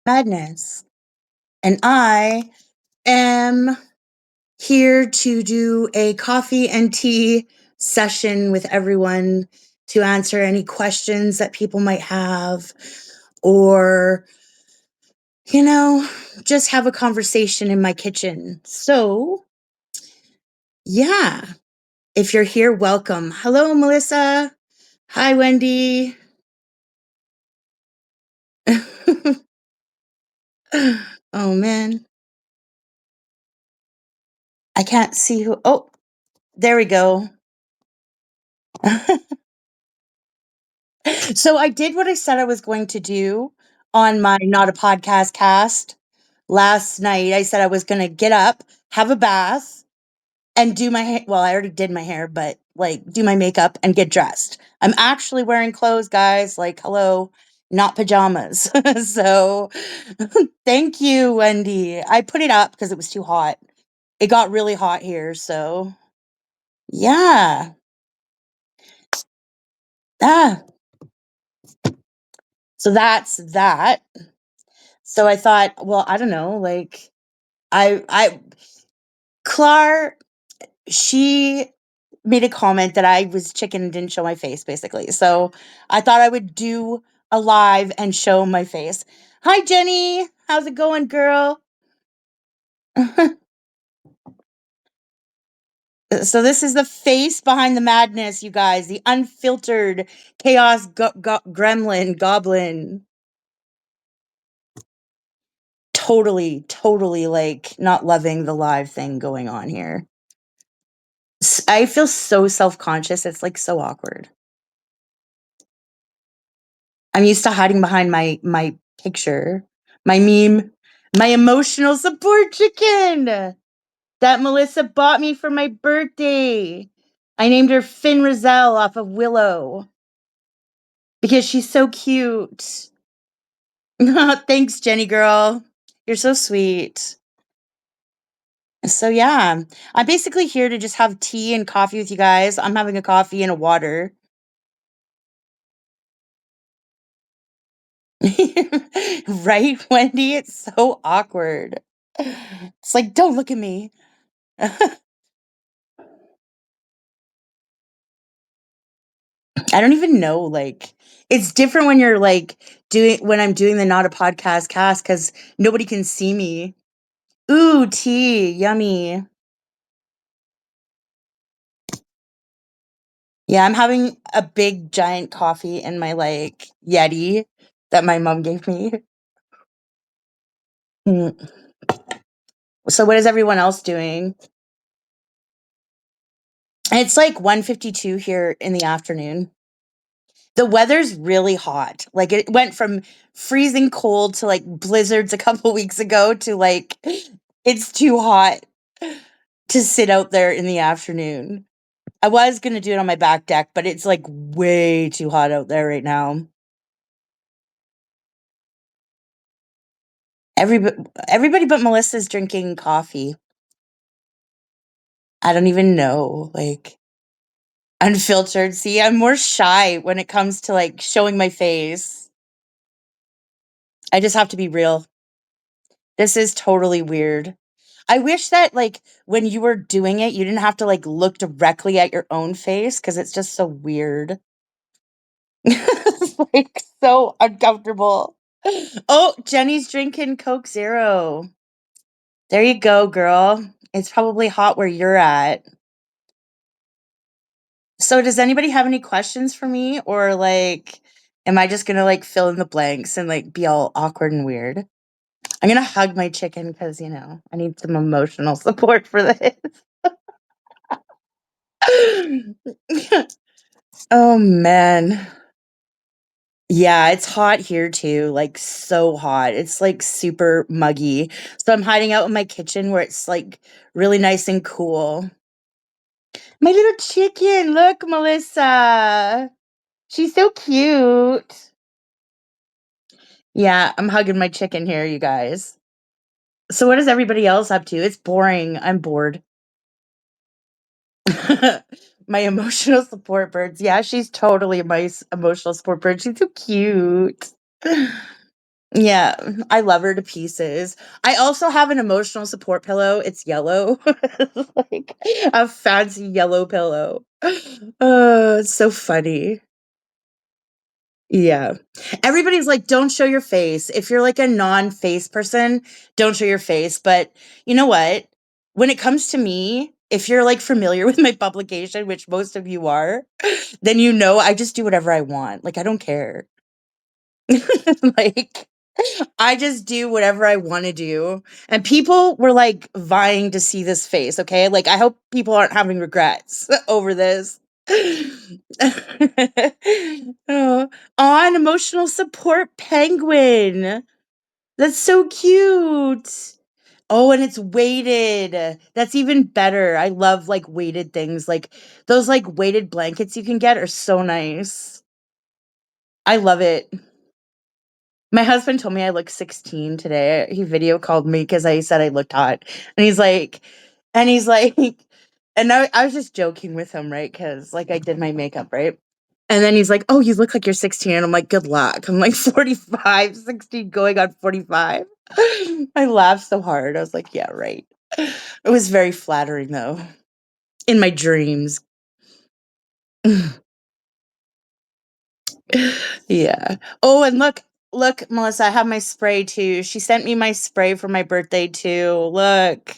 Madness. And I am here to do a coffee and tea session with everyone to answer any questions that people might have or, you know, just have a conversation in my kitchen. So, yeah, if you're here, welcome. Hello, Melissa. Hi, Wendy. Oh, man. I can't see who. Oh, there we go. So I did what I said I was going to do on my Not a Podcast cast last night. I said I was going to get up, have a bath, and do my hair. Well, I already did my hair, but like do my makeup and get dressed. I'm actually wearing clothes, guys. Like, hello, not pajamas. So thank you, Wendy. I put it up because it was too hot. It got really hot here. So yeah. Ah, so that's that. So I thought, well, I don't know, like I Clar, she made a comment that I was chicken and didn't show my face, basically. So I thought I would do a live and show my face. Hi, Jenny. How's it going, girl? So this is the face behind the madness, you guys. The unfiltered chaos gremlin goblin. Totally like not loving the live thing going on here. I feel so self-conscious. It's like so awkward. I'm used to hiding behind my picture, my meme, my emotional support chicken that Melissa bought me for my birthday. I named her Finn Rizal off of Willow because she's so cute. Thanks, Jenny girl. You're so sweet. So yeah, I'm basically here to just have tea and coffee with you guys. I'm having a coffee and a water. Right, Wendy? It's so awkward. It's like, don't look at me. I don't even know. Like, it's different when you're like when I'm doing the Not a Podcast cast because nobody can see me. Ooh, tea, yummy. Yeah, I'm having a big giant coffee in my like Yeti that my mom gave me. Mm. So, what is everyone else doing? It's like 1:52 here in the afternoon. The weather's really hot. Like it went from freezing cold to like blizzards a couple weeks ago to like it's too hot to sit out there in the afternoon. I was going to do it on my back deck, but it's like way too hot out there right now. Everybody everybody but Melissa's drinking coffee. I don't even know. Like unfiltered. See, I'm more shy when it comes to like showing my face. I just have to be real. This is totally weird. I wish that like when you were doing it, you didn't have to like look directly at your own face because it's just so weird. It's like so uncomfortable. Oh, Jenny's drinking Coke Zero. There you go, girl. It's probably hot where you're at. So, does anybody have any questions for me, or like, am I just gonna like fill in the blanks and like be all awkward and weird? I'm gonna hug my chicken because I need some emotional support for this. Oh man. Yeah, it's hot here too, like so hot. It's like super muggy. So I'm hiding out in my kitchen where it's like really nice and cool. My little chicken, look, Melissa. She's so cute. Yeah, I'm hugging my chicken here, you guys. So what is everybody else up to? It's boring. I'm bored. My emotional support birds. Yeah, she's totally my emotional support bird. She's so cute. Yeah, I love her to pieces. I also have an emotional support pillow. It's yellow, like a fancy yellow pillow. It's so funny. Yeah. Everybody's like, don't show your face. If you're like a non face person, don't show your face. But you know what? When it comes to me, if you're like familiar with my publication, which most of you are, then you know I just do whatever I want. Like, I don't care. Like, I just do whatever I want to do. And people were like vying to see this face, okay? Like, I hope people aren't having regrets over this. Oh, an emotional support penguin. That's so cute. Oh, and it's weighted. That's even better. I love like weighted things. Like those like weighted blankets you can get are so nice. I love it. My husband told me I look 16 today. He video called me because I said I looked hot. And he's like, and I was just joking with him, right? Because like I did my makeup, right? And then he's like, oh, you look like you're 16. And I'm like, good luck. I'm like 45, 16, going on 45. I laughed so hard. I was like, yeah, right. It was very flattering though, in my dreams. Yeah. Oh, and look, Melissa, I have my spray too. She sent me my spray for my birthday too. Look.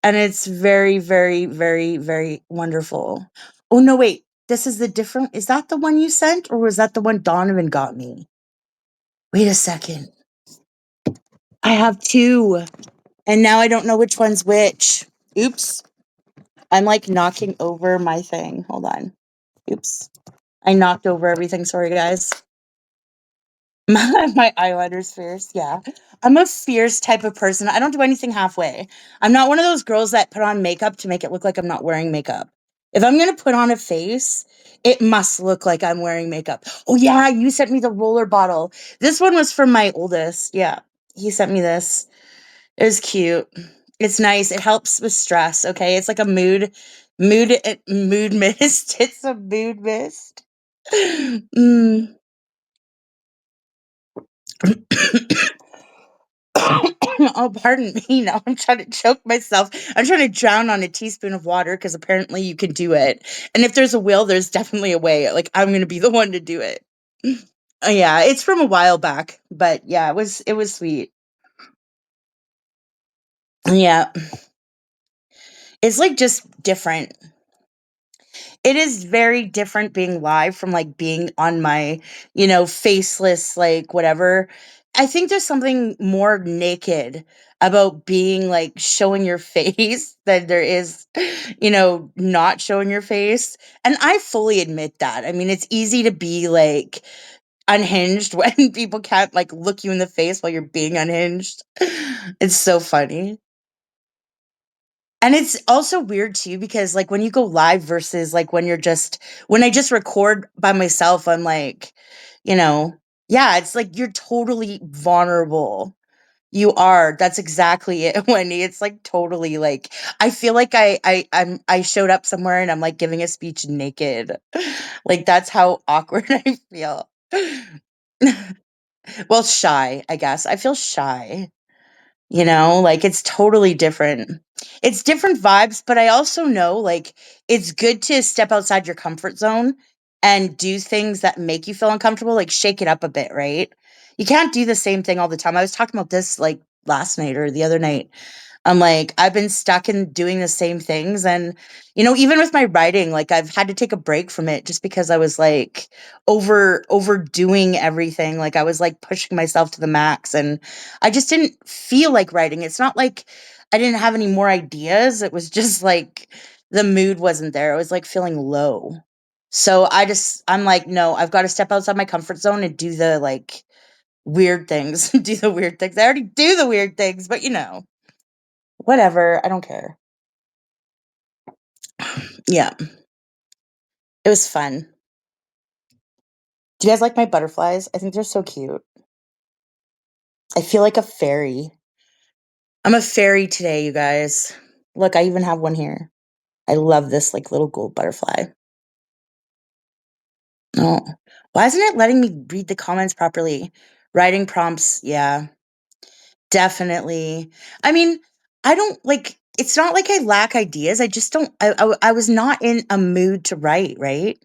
And it's very, very, very, very wonderful. Oh, no, wait. This is the different. Is that the one you sent or was that the one Donovan got me? Wait a second. I have two. And now I don't know which one's which. Oops. I'm like knocking over my thing. Hold on. Oops. I knocked over everything. Sorry, guys. My eyeliner's fierce, yeah. I'm a fierce type of person. I don't do anything halfway. I'm not one of those girls that put on makeup to make it look like I'm not wearing makeup. If I'm gonna put on a face, it must look like I'm wearing makeup. Oh yeah, you sent me the roller bottle. This one was from my oldest. Yeah, he sent me this. It was cute. It's nice. It helps with stress. Okay, it's like a mood mist. It's a mood mist. Mm. Oh, pardon me. Now I'm trying to choke myself. I'm trying to drown on a teaspoon of water because apparently you can do it. And if there's a will, there's definitely a way. Like I'm gonna be the one to do it. Yeah, it's from a while back, but yeah, it was sweet. Yeah, it's like just different. It is very different being live from like being on my, faceless, like whatever. I think there's something more naked about being like showing your face than there is, not showing your face. And I fully admit that. I mean, it's easy to be like unhinged when people can't like look you in the face while you're being unhinged. It's so funny. And it's also weird too because like when you go live versus like when I just record by myself, I'm like, you know, yeah, it's like you're totally vulnerable. You are. That's exactly it, Wendy. It's like totally like I feel like I showed up somewhere and I'm like giving a speech naked. Like that's how awkward I feel. Well, shy, I guess. I feel shy. Like it's totally different. It's different vibes, but I also know like it's good to step outside your comfort zone and do things that make you feel uncomfortable, like shake it up a bit, right? You can't do the same thing all the time. I was talking about this like last night or the other night. I'm like, I've been stuck in doing the same things. And, even with my writing, like I've had to take a break from it just because I was like overdoing everything. Like I was like pushing myself to the max and I just didn't feel like writing. It's not like I didn't have any more ideas. It was just like the mood wasn't there. I was like feeling low. So I'm like, no, I've got to step outside my comfort zone and do the like weird things. Do the weird things. I already do the weird things, but whatever, I don't care. Yeah, it was fun. Do you guys like my butterflies? I think they're so cute. I feel like a fairy. I'm a fairy today, you guys. Look, I even have one here. I love this like little gold butterfly. Oh, why isn't it letting me read the comments properly? Writing prompts, yeah, definitely. I mean, I don't like it's not like I lack ideas, I just don't I was not in a mood to write, right?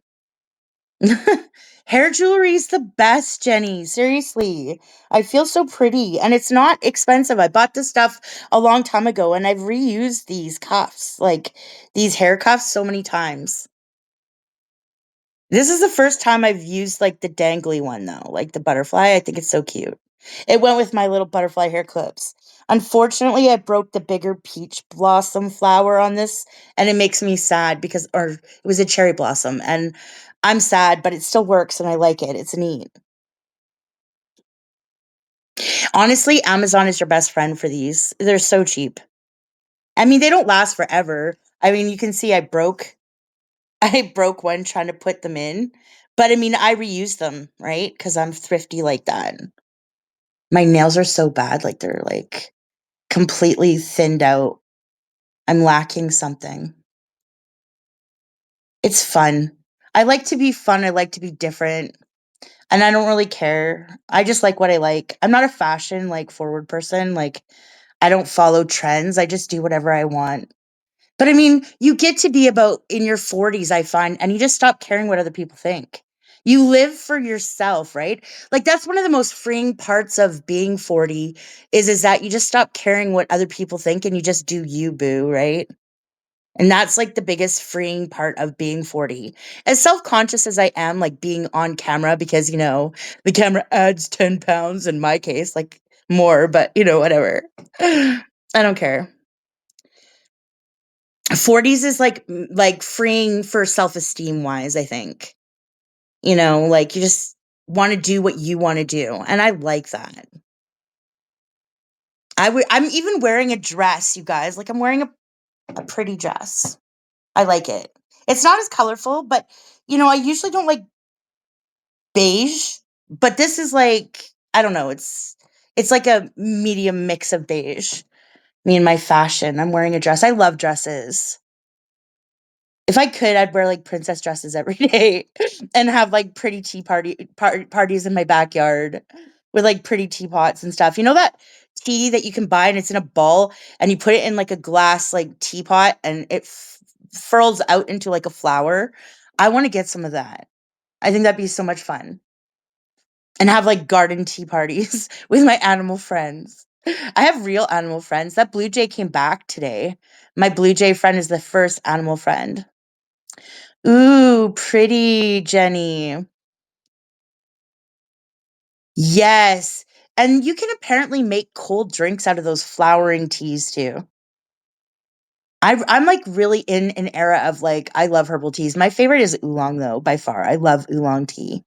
Hair jewelry is the best, Jenny. Seriously. I feel so pretty and it's not expensive. I bought this stuff a long time ago and I've reused these cuffs, like these hair cuffs so many times. This is the first time I've used like the dangly one though, like the butterfly. I think it's so cute. It went with my little butterfly hair clips. Unfortunately, I broke the bigger peach blossom flower on this, and it makes me sad because, or it was a cherry blossom, and I'm sad, but it still works and I like it. It's neat. Honestly, Amazon is your best friend for these. They're so cheap. I mean, they don't last forever. I mean, you can see I broke I broke one trying to put them in, but I mean, I reuse them, right? Because I'm thrifty like that. My nails are so bad, like they're like completely thinned out. I'm lacking something. It's fun. I like to be fun. I like to be different. And I don't really care. I just like what I like. I'm not a fashion like forward person. Like I don't follow trends. I just do whatever I want. But I mean, you get to be about in your 40s, I find, and you just stop caring what other people think. You live for yourself, right? Like that's one of the most freeing parts of being 40 is that you just stop caring what other people think and you just do you, boo, right? And that's like the biggest freeing part of being 40. As self-conscious as I am, like being on camera, because the camera adds 10 pounds in my case, like more, but whatever. I don't care. 40s is like freeing for self-esteem wise, I think. Like you just want to do what you want to do. And I like that. I'm even wearing a dress, you guys. Like I'm wearing a pretty dress. I like it. It's not as colorful, but I usually don't like beige, but this is like I don't know, it's like a medium mix of beige. Me and my fashion. I'm wearing a dress. I love dresses. If I could, I'd wear like princess dresses every day and have like pretty parties in my backyard with like pretty teapots and stuff. You know that tea that you can buy and it's in a bowl and you put it in like a glass like teapot and it furls out into like a flower. I want to get some of that. I think that'd be so much fun. And have like garden tea parties with my animal friends. I have real animal friends. That blue jay came back today. My blue jay friend is the first animal friend. Ooh, pretty, Jenny. Yes. And you can apparently make cold drinks out of those flowering teas too. I'm like really in an era of like, I love herbal teas. My favorite is oolong though, by far. I love oolong tea.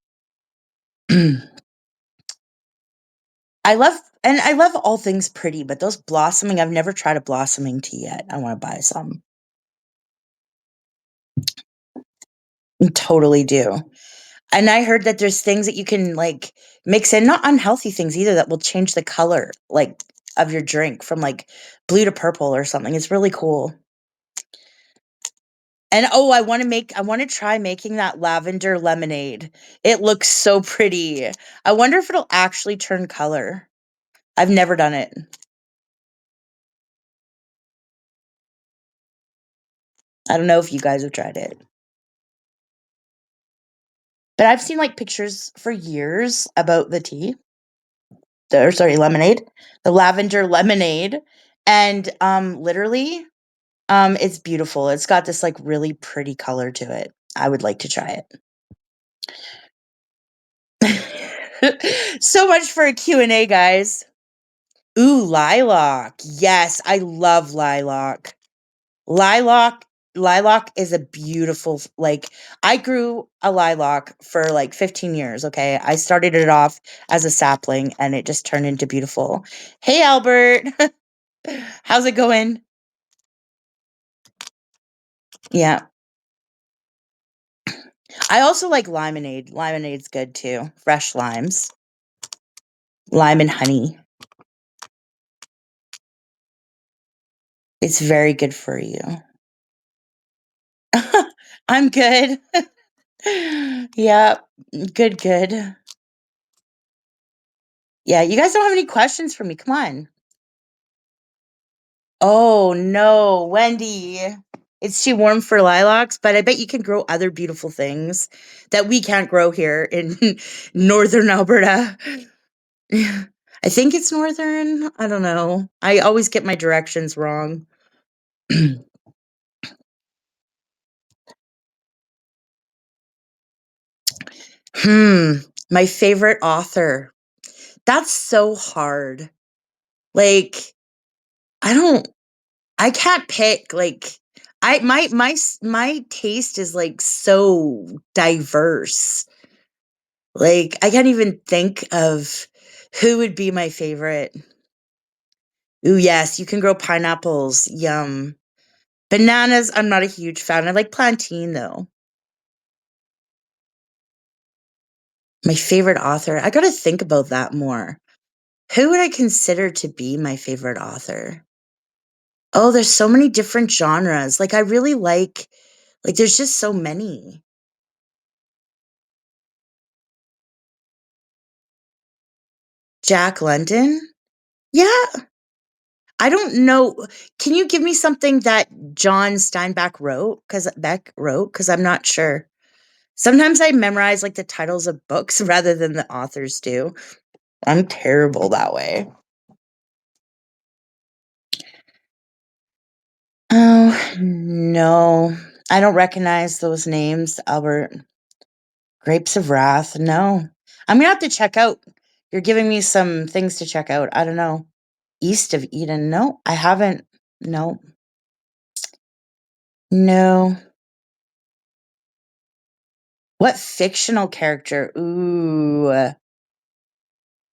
I love all things pretty, but those blossoming, I've never tried a blossoming tea yet. I want to buy some. Totally do. And I heard that there's things that you can like mix in, not unhealthy things either, that will change the color like of your drink from like blue to purple or something. It's really cool. And oh, I want to try making that lavender lemonade. It looks so pretty. I wonder if it'll actually turn color. I've never done it. I don't know if you guys have tried it. But I've seen like pictures for years about the tea. Or sorry, lemonade. The lavender lemonade. And literally it's beautiful. It's got this like really pretty color to it. I would like to try it. So much for a Q&A, guys. Ooh, lilac. Yes, I love lilac. Lilac lilac is a beautiful like I grew a lilac for like 15 years, okay? I started it off as a sapling and it just turned into beautiful. Hey Albert. How's it going? Yeah. I also like limonade. Lemonade's good too. Fresh limes. Lime and honey. It's very good for you. I'm good. Yeah, good, good. Yeah, you guys don't have any questions for me. Come on. Oh, no, Wendy. It's too warm for lilacs, but I bet you can grow other beautiful things that we can't grow here in northern Alberta. I think it's northern. I don't know. I always get my directions wrong. Hmm. My favorite author. That's so hard. Like, I don't I can't pick, like, my taste is, like, so diverse. Like, I can't even think of who would be my favorite. Ooh, yes, you can grow pineapples, yum. Bananas, I'm not a huge fan, I like plantain, though. My favorite author, I gotta think about that more. Who would I consider to be my favorite author? Oh, there's so many different genres, like, I really like, there's just so many. Jack London? Yeah, I don't know. Can you give me something that John Steinbeck wrote? Because I'm not sure. Sometimes I memorize, like, the titles of books rather than the authors do. I'm terrible that way. Oh, no. I don't recognize those names, Albert. Grapes of Wrath, no. I'm gonna have to check out. You're giving me some things to check out. I don't know. East of Eden, no, I haven't. No. No. What fictional character? Ooh,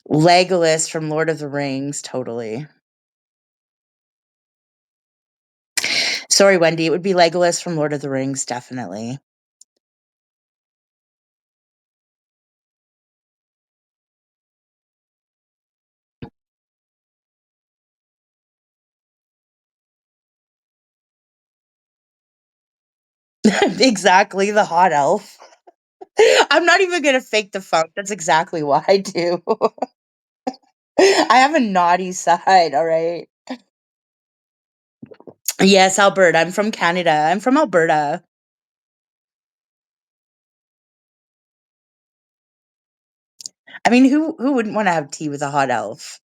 Legolas from Lord of the Rings, totally. Sorry, Wendy, it would be Legolas from Lord of the Rings, definitely. Exactly, the hot elf. I'm not even gonna fake the funk, that's exactly what I do. I have a naughty side, alright? Yes, Alberta, I'm from Canada, I'm from Alberta. I mean, who wouldn't wanna have tea with a hot elf?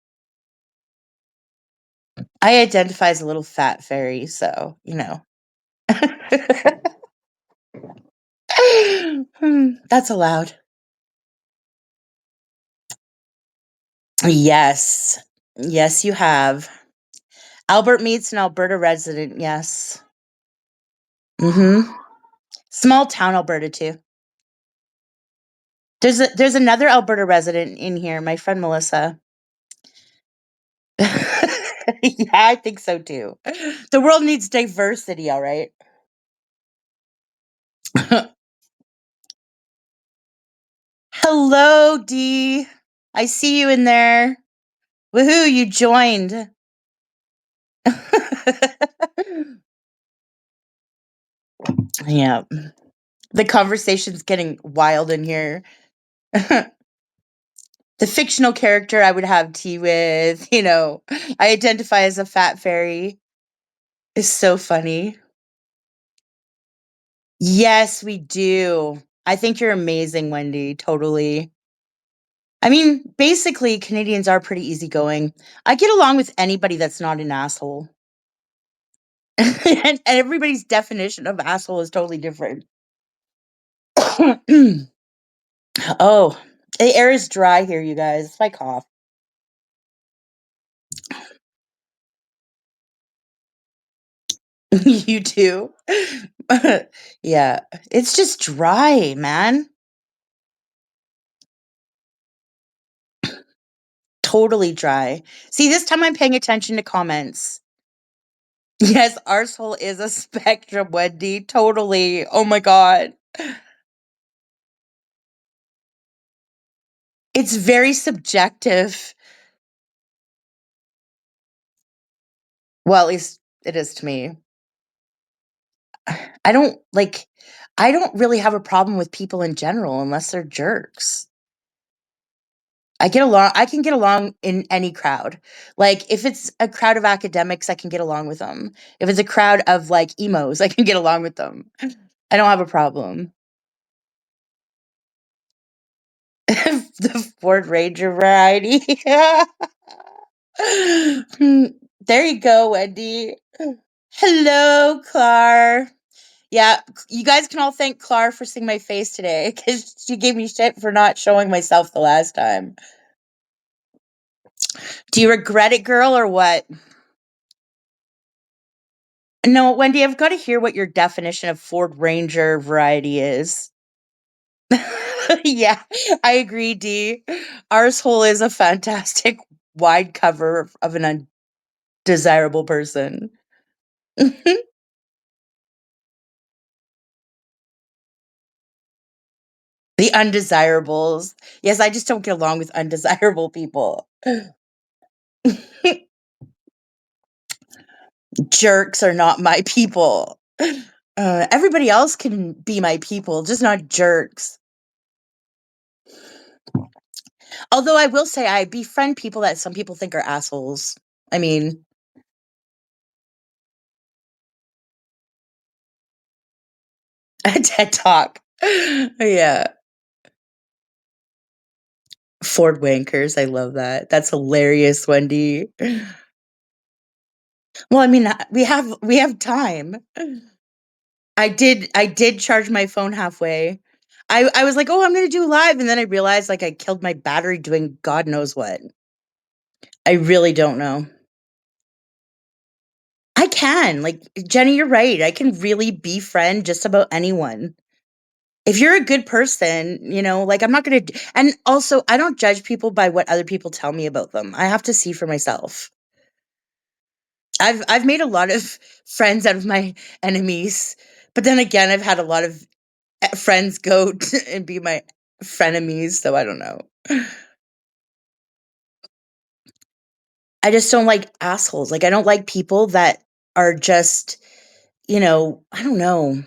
I identify as a little fat fairy, so, you know. That's allowed. Yes. Yes, you have. Albert Mead's an Alberta resident, yes. Mhm. Small town Alberta too. There's another Alberta resident in here, my friend Melissa. Yeah, I think so too. The world needs diversity, all right? Hello, D. I see you in there. Woohoo, you joined. Yeah. The conversation's getting wild in here. The fictional character I would have tea with, I identify as a fat fairy is so funny. Yes, we do. I think you're amazing, Wendy. Totally. I mean, basically, Canadians are pretty easygoing. I get along with anybody that's not an asshole. And everybody's definition of asshole is totally different. Oh, the air is dry here, you guys. It's my cough. You too? Yeah, it's just dry, man. Totally dry. See, this time I'm paying attention to comments. Yes, arsehole is a spectrum, Wendy. Totally. Oh my god. It's very subjective. Well, at least it is to me. I don't like I don't really have a problem with people in general unless they're jerks. I can get along in any crowd. Like, if it's a crowd of academics, I can get along with them. If it's a crowd of, like, emos, I can get along with them. I don't have a problem. The Ford Ranger variety. Hmm, there you go, Wendy. Hello, Clar. Yeah, you guys can all thank Clar for seeing my face today because she gave me shit for not showing myself the last time. Do you regret it, girl, or what? No, Wendy, I've got to hear what your definition of Ford Ranger variety is. Yeah, I agree, D. Arsehole is a fantastic wide cover of an undesirable person. The undesirables. Yes, I just don't get along with undesirable people. Jerks are not my people. Everybody else can be my people, just not jerks. Although I will say I befriend people that some people think are assholes. I mean, a TED Talk. Yeah. Ford wankers. I love that. That's hilarious, Wendy. Well, I mean, we have time. I did charge my phone halfway. I was like, "Oh, I'm gonna do live," and then I realized like I killed my battery doing God knows what. I really don't know. I can. Like, Jenny, you're right. I can really befriend just about anyone. If you're a good person, like, I'm not gonna and also, I don't judge people by what other people tell me about them. I have to see for myself. I've made a lot of friends out of my enemies, but then again, I've had a lot of friends go and be my frenemies, so I don't know. I just don't like assholes. Like, I don't like people that are just, I don't know.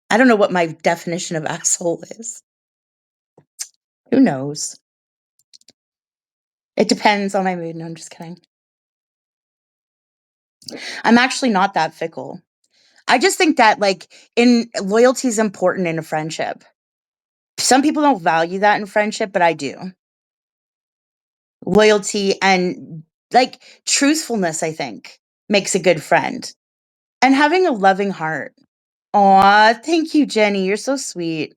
I don't know what my definition of asshole is. Who knows? It depends on my mood. No, I'm just kidding. I'm actually not that fickle. I just think that, like, in loyalty is important in a friendship. Some people don't value that in friendship, but I do. Loyalty and, like, truthfulness, I think, makes a good friend. And having a loving heart. Aw, thank you, Jenny. You're so sweet.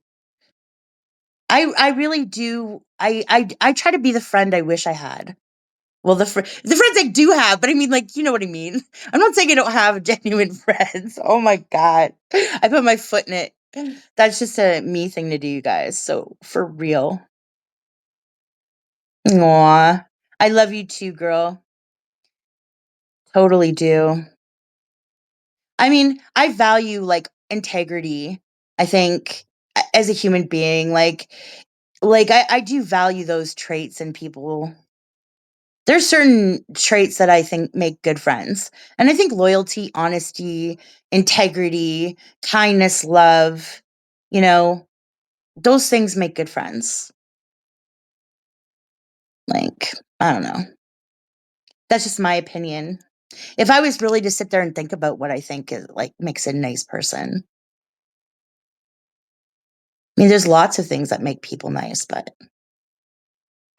I really do. I try to be the friend I wish I had. Well, the friends I do have, but I mean, like, you know what I mean. I'm not saying I don't have genuine friends. Oh my god, I put my foot in it. That's just a me thing to do, you guys. So for real. Aw, I love you too, girl. Totally do. I mean, I value like integrity. I think as a human being, like I do value those traits in people. There's certain traits that I think make good friends. And I think loyalty, honesty, integrity, kindness, love, you know, those things make good friends. Like, I don't know. That's just my opinion. If I was really to sit there and think about what I think is like makes a nice person. I mean, there's lots of things that make people nice, but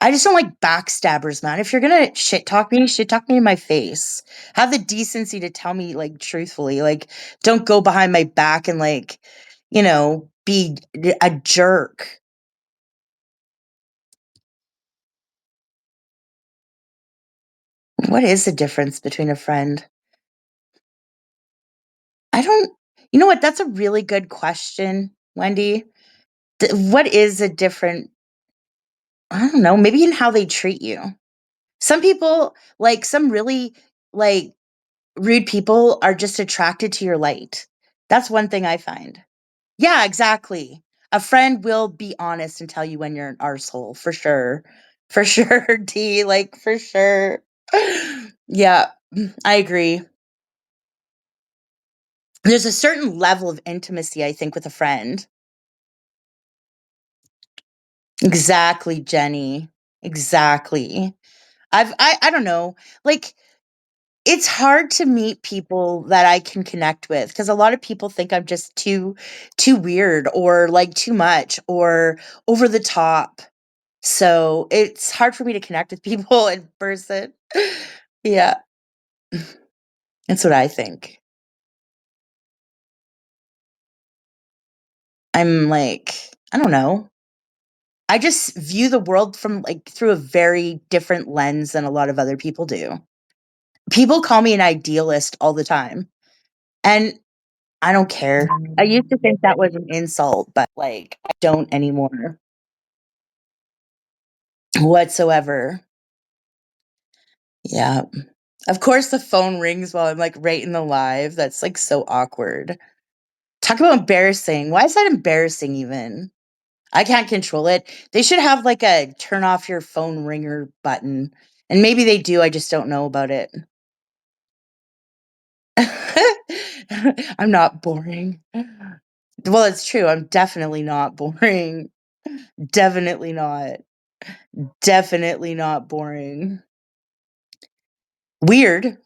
I just don't like backstabbers, man. If you're gonna shit talk me in my face. Have the decency to tell me like truthfully. Like, don't go behind my back and like, be a jerk. What is the difference between a friend? I don't. You know what? That's a really good question, Wendy. What is a different? I don't know. Maybe in how they treat you. Some people, like some really like rude people, are just attracted to your light. That's one thing I find. Yeah, exactly. A friend will be honest and tell you when you're an arsehole, for sure. For sure, D, like, for sure. Yeah, I agree. There's a certain level of intimacy, I think, with a friend. Exactly, Jenny. Exactly. I don't know. Like it's hard to meet people that I can connect with because a lot of people think I'm just too weird or like too much or over the top. So it's hard for me to connect with people in person. Yeah, that's what I think. I'm like, I don't know. I just view the world from like through a very different lens than a lot of other people do. People call me an idealist all the time, and I don't care. I used to think that was an insult, but like I don't anymore whatsoever. Yeah. Of course the phone rings while I'm like right in the live. That's like so awkward. Talk about embarrassing. Why is that embarrassing even? I can't control it. They should have like a turn off your phone ringer button. And maybe they do, I just don't know about it. I'm not boring. Well, it's true. I'm definitely not boring. Definitely not. Definitely not boring. Weird.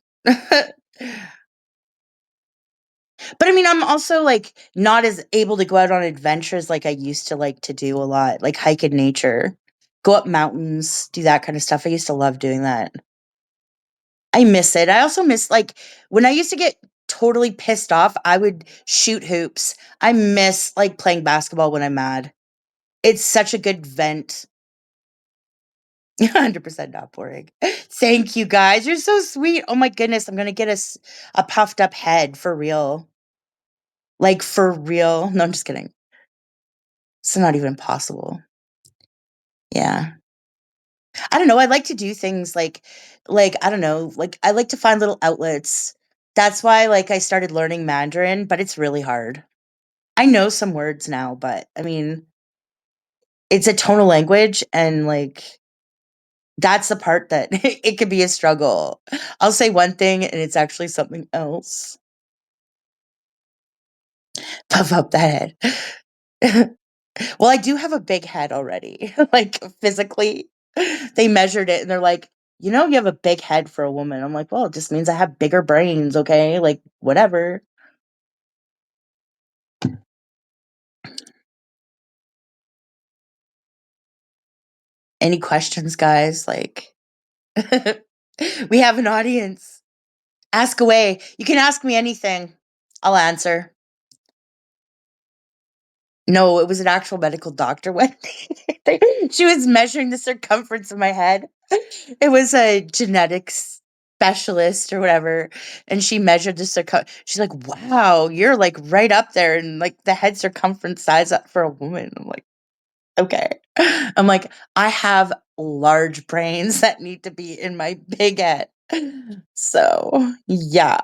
But I mean, I'm also like not as able to go out on adventures like I used to like to do a lot, like hike in nature, go up mountains, do that kind of stuff. I used to love doing that. I miss it. I also miss like when I used to get totally pissed off, I would shoot hoops. I miss like playing basketball when I'm mad. It's such a good vent. 100% not boring. Thank you guys. You're so sweet. Oh my goodness, I'm going to get a puffed up head for real. Like for real. No, I'm just kidding. It's not even possible. Yeah. I don't know. I like to do things like I don't know, like I like to find little outlets. That's why like I started learning Mandarin, but it's really hard. I know some words now, but I mean, it's a tonal language and like that's the part that it could be a struggle. I'll say one thing and it's actually something else. Puff up that head. Well, I do have a big head already, like physically. They measured it and they're like, you have a big head for a woman. I'm like, well, it just means I have bigger brains, okay? Like, whatever. Any questions, guys? Like, we have an audience. Ask away. You can ask me anything, I'll answer. No, it was an actual medical doctor when she was measuring the circumference of my head. It was a genetics specialist or whatever, and she measured the she's like, "Wow, you're like right up there and like the head circumference size up for a woman." I'm like, "Okay." I'm like, "I have large brains that need to be in my big head." So, yeah.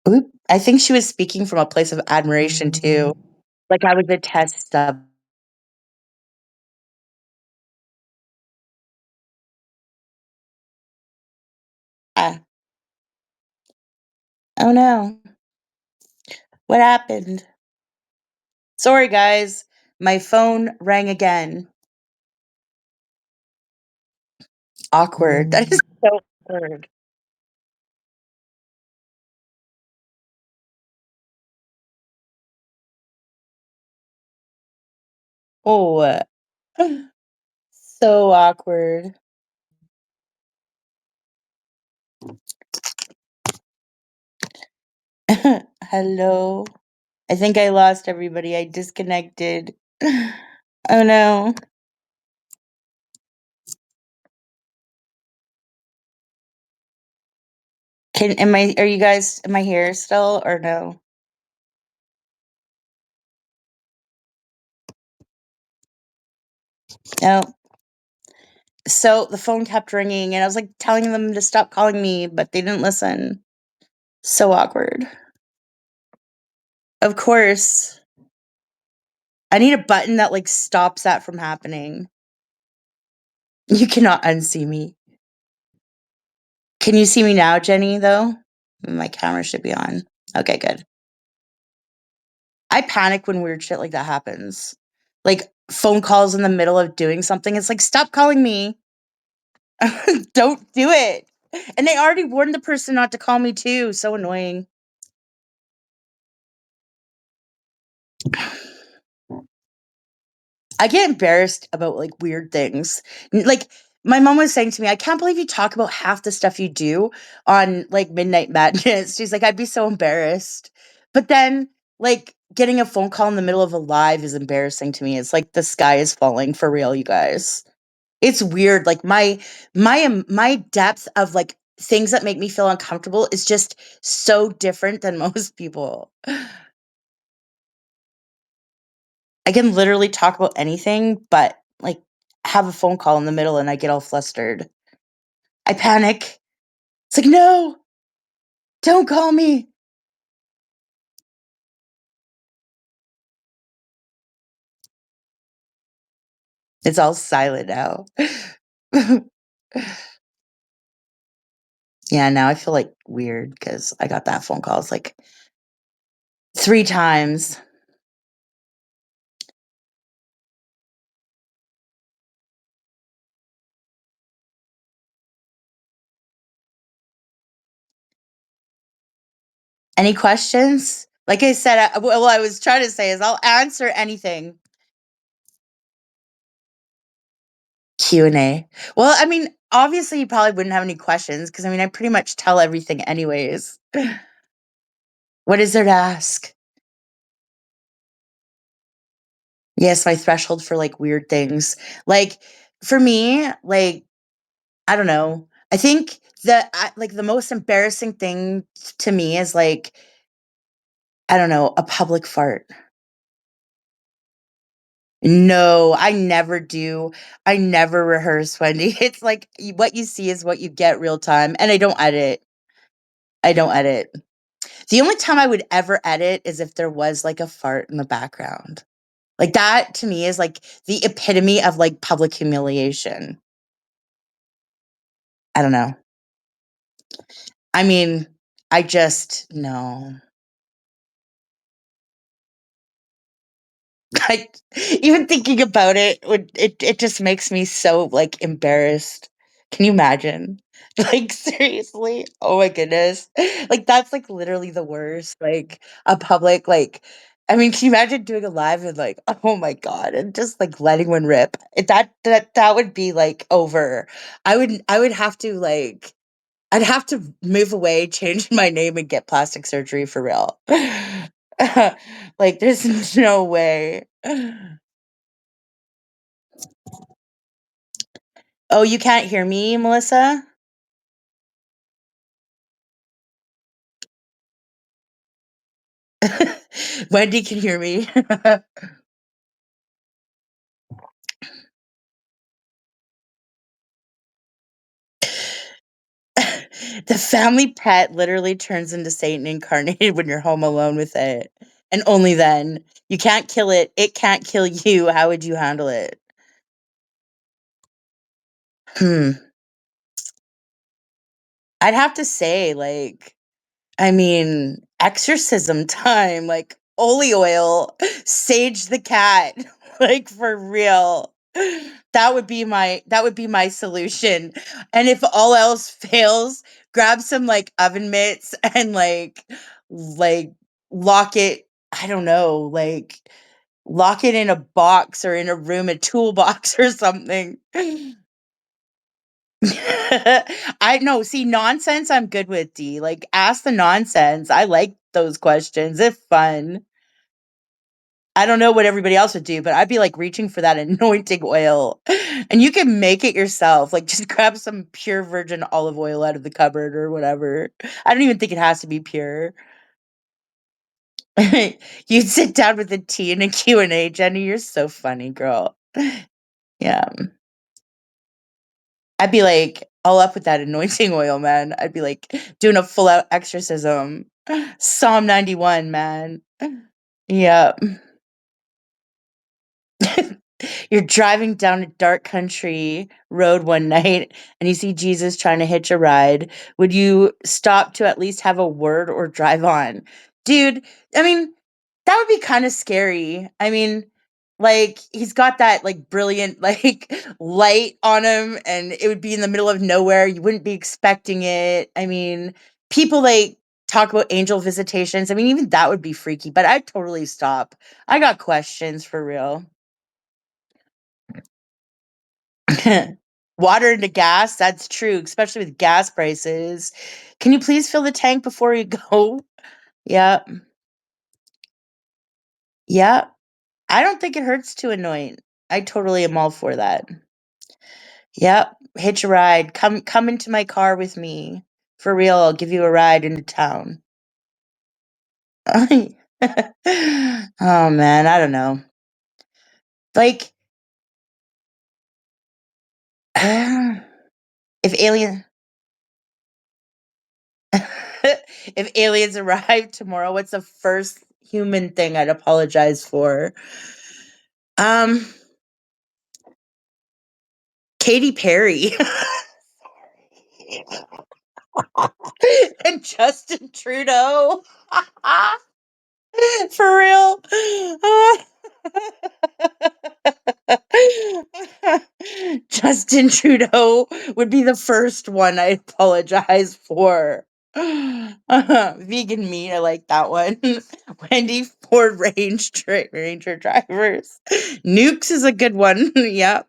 Oop, I think she was speaking from a place of admiration too. Like I was a test of oh no. What happened? Sorry guys. My phone rang again. Awkward. That is so awkward. Oh, so awkward. Hello. I think I lost everybody. I disconnected. Oh no. Are you guys am I here still or no? No. So the phone kept ringing and I was like telling them to stop calling me, but they didn't listen. So awkward. Of course. I need a button that like stops that from happening. You cannot unsee me. Can you see me now, Jenny, though? My camera should be on. Okay, good. I panic when weird shit like that happens. Like phone calls in the middle of doing something. It's like, stop calling me. Don't do it. And they already warned the person not to call me too. So annoying. I get embarrassed about like weird things. Like my mom was saying to me, I can't believe you talk about half the stuff you do on like Midnight Madness. She's like, I'd be so embarrassed. But then like getting a phone call in the middle of a live is embarrassing to me. It's like the sky is falling for real, you guys. It's weird. Like my depth of like things that make me feel uncomfortable is just so different than most people. I can literally talk about anything, but like have a phone call in the middle and I get all flustered. I panic. It's like, no, don't call me. It's all silent now. Yeah, now I feel like weird because I got that phone call. It's like 3 times. Any questions? Like I said, I was trying to say is I'll answer anything. Q&A. Well, I mean, obviously you probably wouldn't have any questions because I mean, I pretty much tell everything anyways. What is there to ask? Yes, my threshold for like weird things. Like for me, like I don't know. I think that like the most embarrassing thing to me is like I don't know, a public fart. No, I never do. I never rehearse, Wendy. It's like what you see is what you get real time, and I don't edit. I don't edit. The only time I would ever edit is if there was like a fart in the background. Like that to me is like the epitome of like public humiliation. I don't know. I mean, I just no. I even thinking about it would it just makes me so like embarrassed. Can you imagine? Like seriously? Oh my goodness. Like that's like literally the worst. Like a public like I mean, can you imagine doing a live and like, oh my god, and just like letting one rip? That would be like over. I would have to like I'd have to move away, change my name, and get plastic surgery for real. Like, there's no way. Oh, you can't hear me, Melissa? Wendy can hear me. The family pet literally turns into Satan incarnated when you're home alone with it. And only then. You can't kill it. It can't kill you. How would you handle it? Hmm. I'd have to say, like, I mean, exorcism time, like holy oil, sage the cat, like for real. That would be my solution. And if all else fails, grab some like oven mitts and like lock it, I don't know, like lock it in a box or in a room, a toolbox or something. I know. See, nonsense, I'm good with D. Like, ask the nonsense. I like those questions. They're fun. I don't know what everybody else would do, but I'd be like reaching for that anointing oil. And you can make it yourself. Like, just grab some pure virgin olive oil out of the cupboard or whatever. I don't even think it has to be pure. You'd sit down with a tea and a Q&A, Jenny. You're so funny, girl. Yeah. I'd be like all up with that anointing oil, man. I'd be like doing a full out exorcism. Psalm 91, man. Yeah. You're driving down a dark country road one night and you see Jesus trying to hitch a ride. Would you stop to at least have a word or drive on? Dude, I mean, That would be kinda scary. I mean, like, he's got that, like, brilliant, like, light on him, and it would be in the middle of nowhere, you wouldn't be expecting it. I mean, people, like, talk about angel visitations, I mean, even that would be freaky, but I'd totally stop. I got questions for real. Water into gas, that's true, especially with gas prices. "Can you please fill the tank before you go?" Yep, yep. I don't think it hurts to anoint. I totally am all for that. Yep, hitch a ride. Come into my car with me. For real, I'll give you a ride into town. Oh, man, I don't know. Like, if alien if aliens arrived tomorrow, what's the first human thing I'd apologize for? Um, Katy Perry. And Justin Trudeau. For real. Justin Trudeau would be the first one I apologize for. Vegan meat, I like that one. Wendy Ford Ranger drivers. Nukes is a good one. Yep.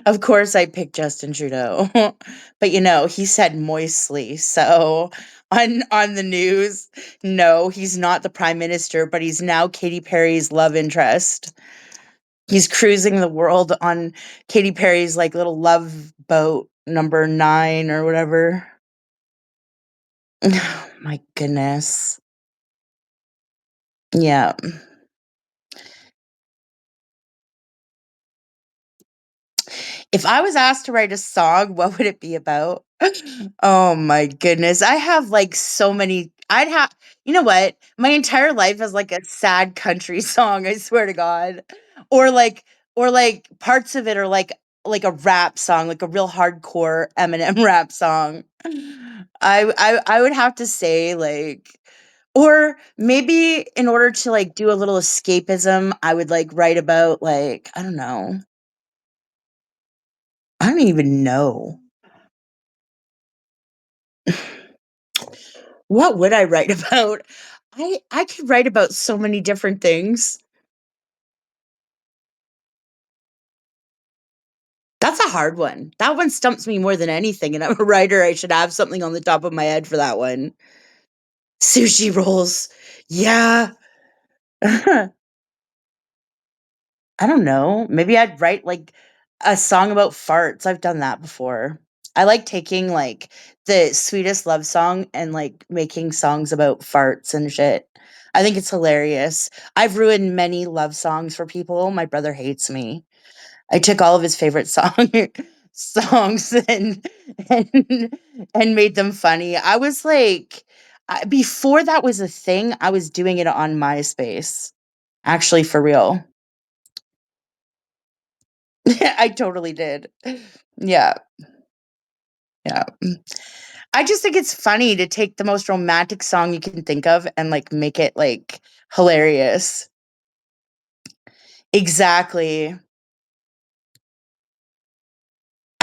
Of course, I picked Justin Trudeau, but he said moistly. So on the news, no, he's not the prime minister, but he's now Katy Perry's love interest. He's cruising the world on Katy Perry's, like, little love boat number 9 or whatever. My goodness. Yeah. If I was asked to write a song, what would it be about? Oh my goodness. I have, like, so many you know what? My entire life is like a sad country song, I swear to God. Or like parts of it are like a rap song, like a real hardcore Eminem rap song. I would have to say, like, or maybe in order to, like, do a little escapism, I would, like, write about, like, I don't know. I don't even know. What would I write about? I could write about so many different things. That's a hard one. That one stumps me more than anything, and I'm a writer, I should have something on the top of my head for that one. Sushi rolls. Yeah. I don't know. Maybe I'd write, like, a song about farts. I've done that before. I like taking, like, the sweetest love song and, like, making songs about farts and shit. I think it's hilarious. I've ruined many love songs for people. My brother hates me. I took all of his favorite songs and and made them funny. I was like, before that was a thing, I was doing it on MySpace. Actually, for real. I totally did. Yeah, yeah. I just think it's funny to take the most romantic song you can think of and, like, make it, like, hilarious. Exactly.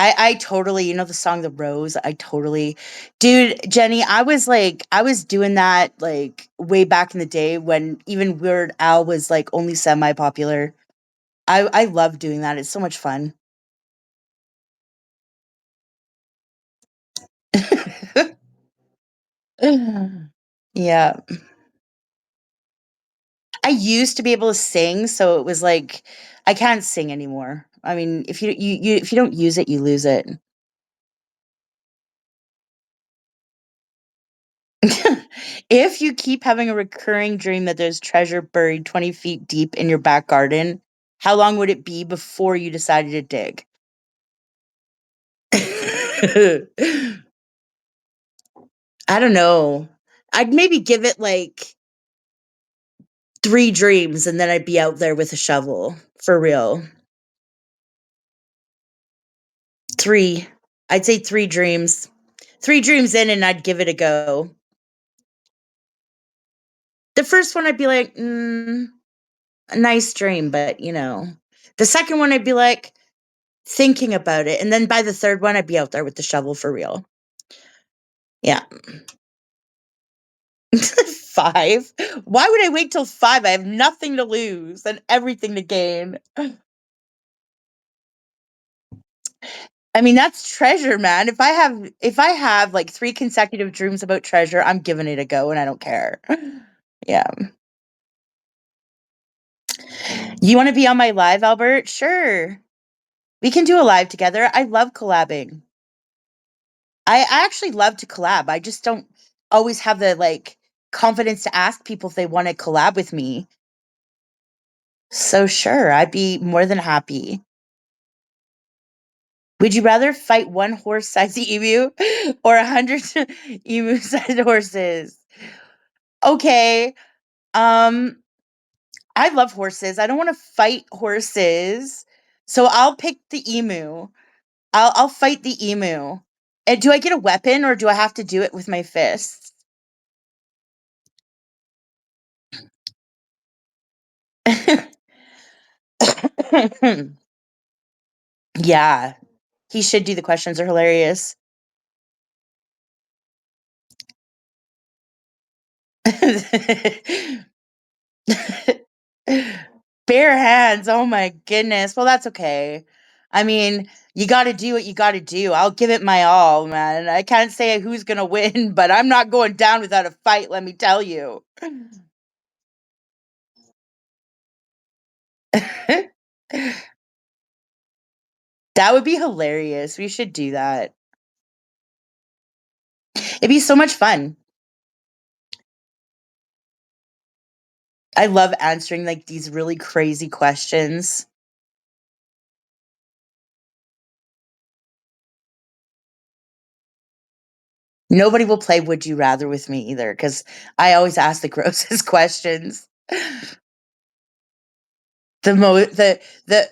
I totally the song "The Rose," I totally dude, Jenny, I was doing that, like, way back in the day when even Weird Al was, like, only semi-popular. I love doing that, it's so much fun. Yeah. I used to be able to sing, so it was like I can't sing anymore. I mean, if you don't use it, you lose it. If you keep having a recurring dream that there's treasure buried 20 feet deep in your back garden, how long would it be before you decided to dig? I don't know. I'd maybe give it like 3 dreams and then I'd be out there with a shovel, for real. 3. I'd say 3 dreams. 3 dreams in and I'd give it a go. The first one I'd be like, a nice dream, but the second one I'd be like thinking about it, and then by the third one I'd be out there with the shovel for real. Yeah. 5? Why would I wait till 5? I have nothing to lose and everything to gain. I mean, that's treasure, man. If I have like 3 consecutive dreams about treasure, I'm giving it a go and I don't care. Yeah. You wanna be on my live, Albert? Sure. We can do a live together. I love collabing. I actually love to collab. I just don't always have the, like, confidence to ask people if they wanna collab with me. So, sure, I'd be more than happy. Would you rather fight one horse-sized emu or 100 emu-sized horses? Okay, um, I love horses. I don't wanna fight horses, so I'll pick the emu. I'll fight the emu. And do I get a weapon or do I have to do it with my fists? Yeah, he should do the questions are hilarious. Bare hands, oh my goodness. Well, that's okay. I mean, you gotta do what you gotta do. I'll give it my all, man. I can't say who's gonna win, but I'm not going down without a fight, let me tell you. That would be hilarious. We should do that. It'd be so much fun. I love answering like these really crazy questions. Nobody will play Would You Rather with me either because I always ask the grossest questions. The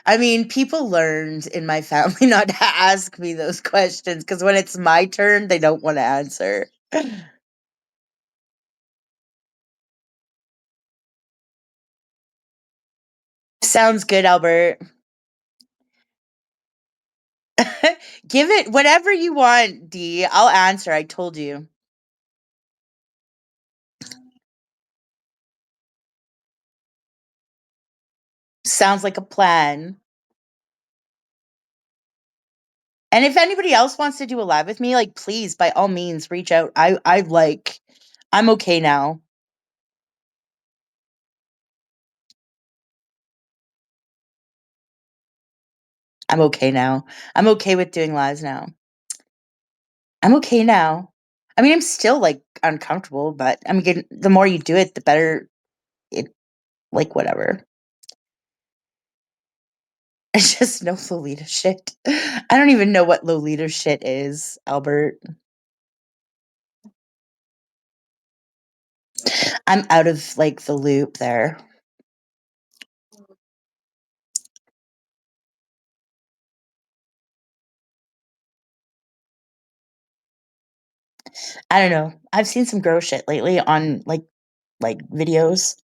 I mean, people learned in my family not to ask me those questions because when it's my turn, they don't want to answer. Sounds good, Albert. Give it whatever you want, D. I'll answer. I told you. Sounds like a plan. And if anybody else wants to do a live with me, like please, by all means, reach out. I'm okay now. I'm okay now. I'm okay with doing lives now. I'm okay now. I mean, I'm still like uncomfortable, but I'm getting the more you do it, the better it like whatever. I just know Lolita shit. I don't even know what Lolita shit is, Albert. I'm out of like the loop there. I don't know. I've seen some gross shit lately on like videos.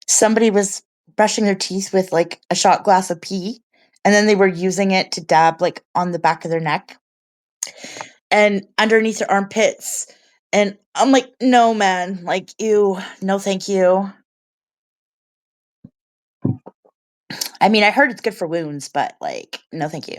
Somebody was brushing their teeth with like a shot glass of pee, and then they were using it to dab like on the back of their neck and underneath their armpits. And I'm like, no, man, like, ew, no, thank you. I mean, I heard it's good for wounds, but like, no, thank you.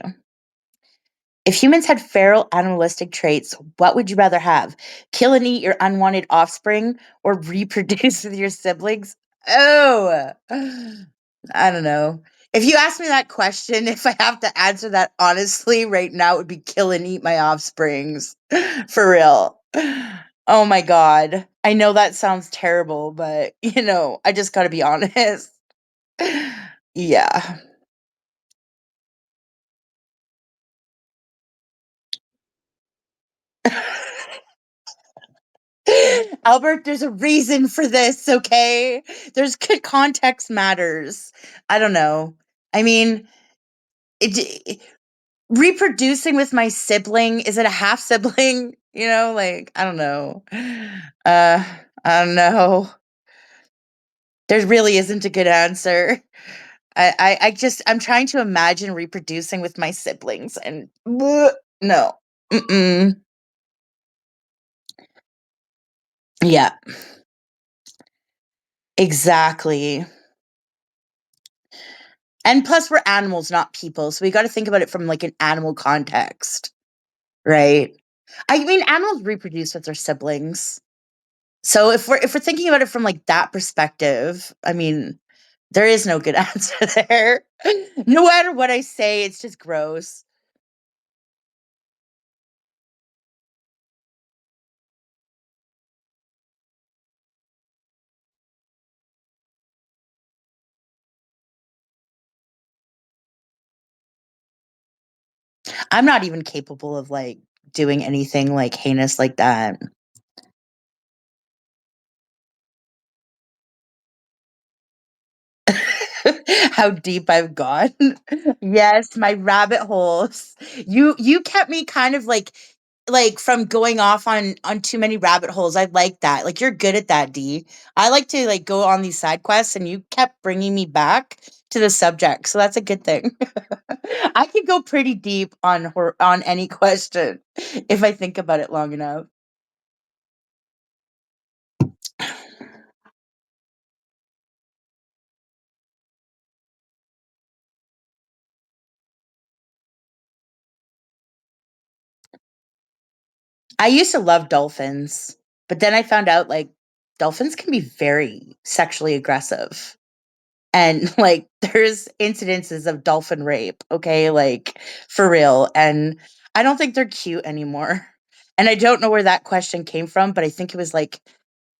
If humans had feral animalistic traits, what would you rather have? Kill and eat your unwanted offspring or reproduce with your siblings? Oh, I don't know. If you ask me that question, if I have to answer that honestly right now, it would be kill and eat my offsprings. For real. Oh my God. I know that sounds terrible, but I just gotta be honest. Yeah. Albert, there's a reason for this, okay? There's good context matters. I don't know. I mean, it, reproducing with my sibling, is it a half sibling? Like, I don't know. Uh, I don't know. There really isn't a good answer. I'm trying to imagine reproducing with my siblings and bleh, no. Mm-mm. Yeah, exactly. And plus we're animals, not people, so we gotta think about it from, like, an animal context, right? I mean, animals reproduce with their siblings. So if we're thinking about it from, like, that perspective, I mean, there is no good answer there. No matter what I say, it's just gross. I'm not even capable of, like, doing anything, like, heinous like that. How deep I've gone. Yes, my rabbit holes. You kept me kind of like from going off on too many rabbit holes. I like that. Like you're good at that, D. I like to like go on these side quests and you kept bringing me back to the subject. So that's a good thing. I could go pretty deep on any question if I think about it long enough. I used to love dolphins, but then I found out like dolphins can be very sexually aggressive. And like there's incidences of dolphin rape, okay? Like for real. And I don't think they're cute anymore. And I don't know where that question came from, but I think it was like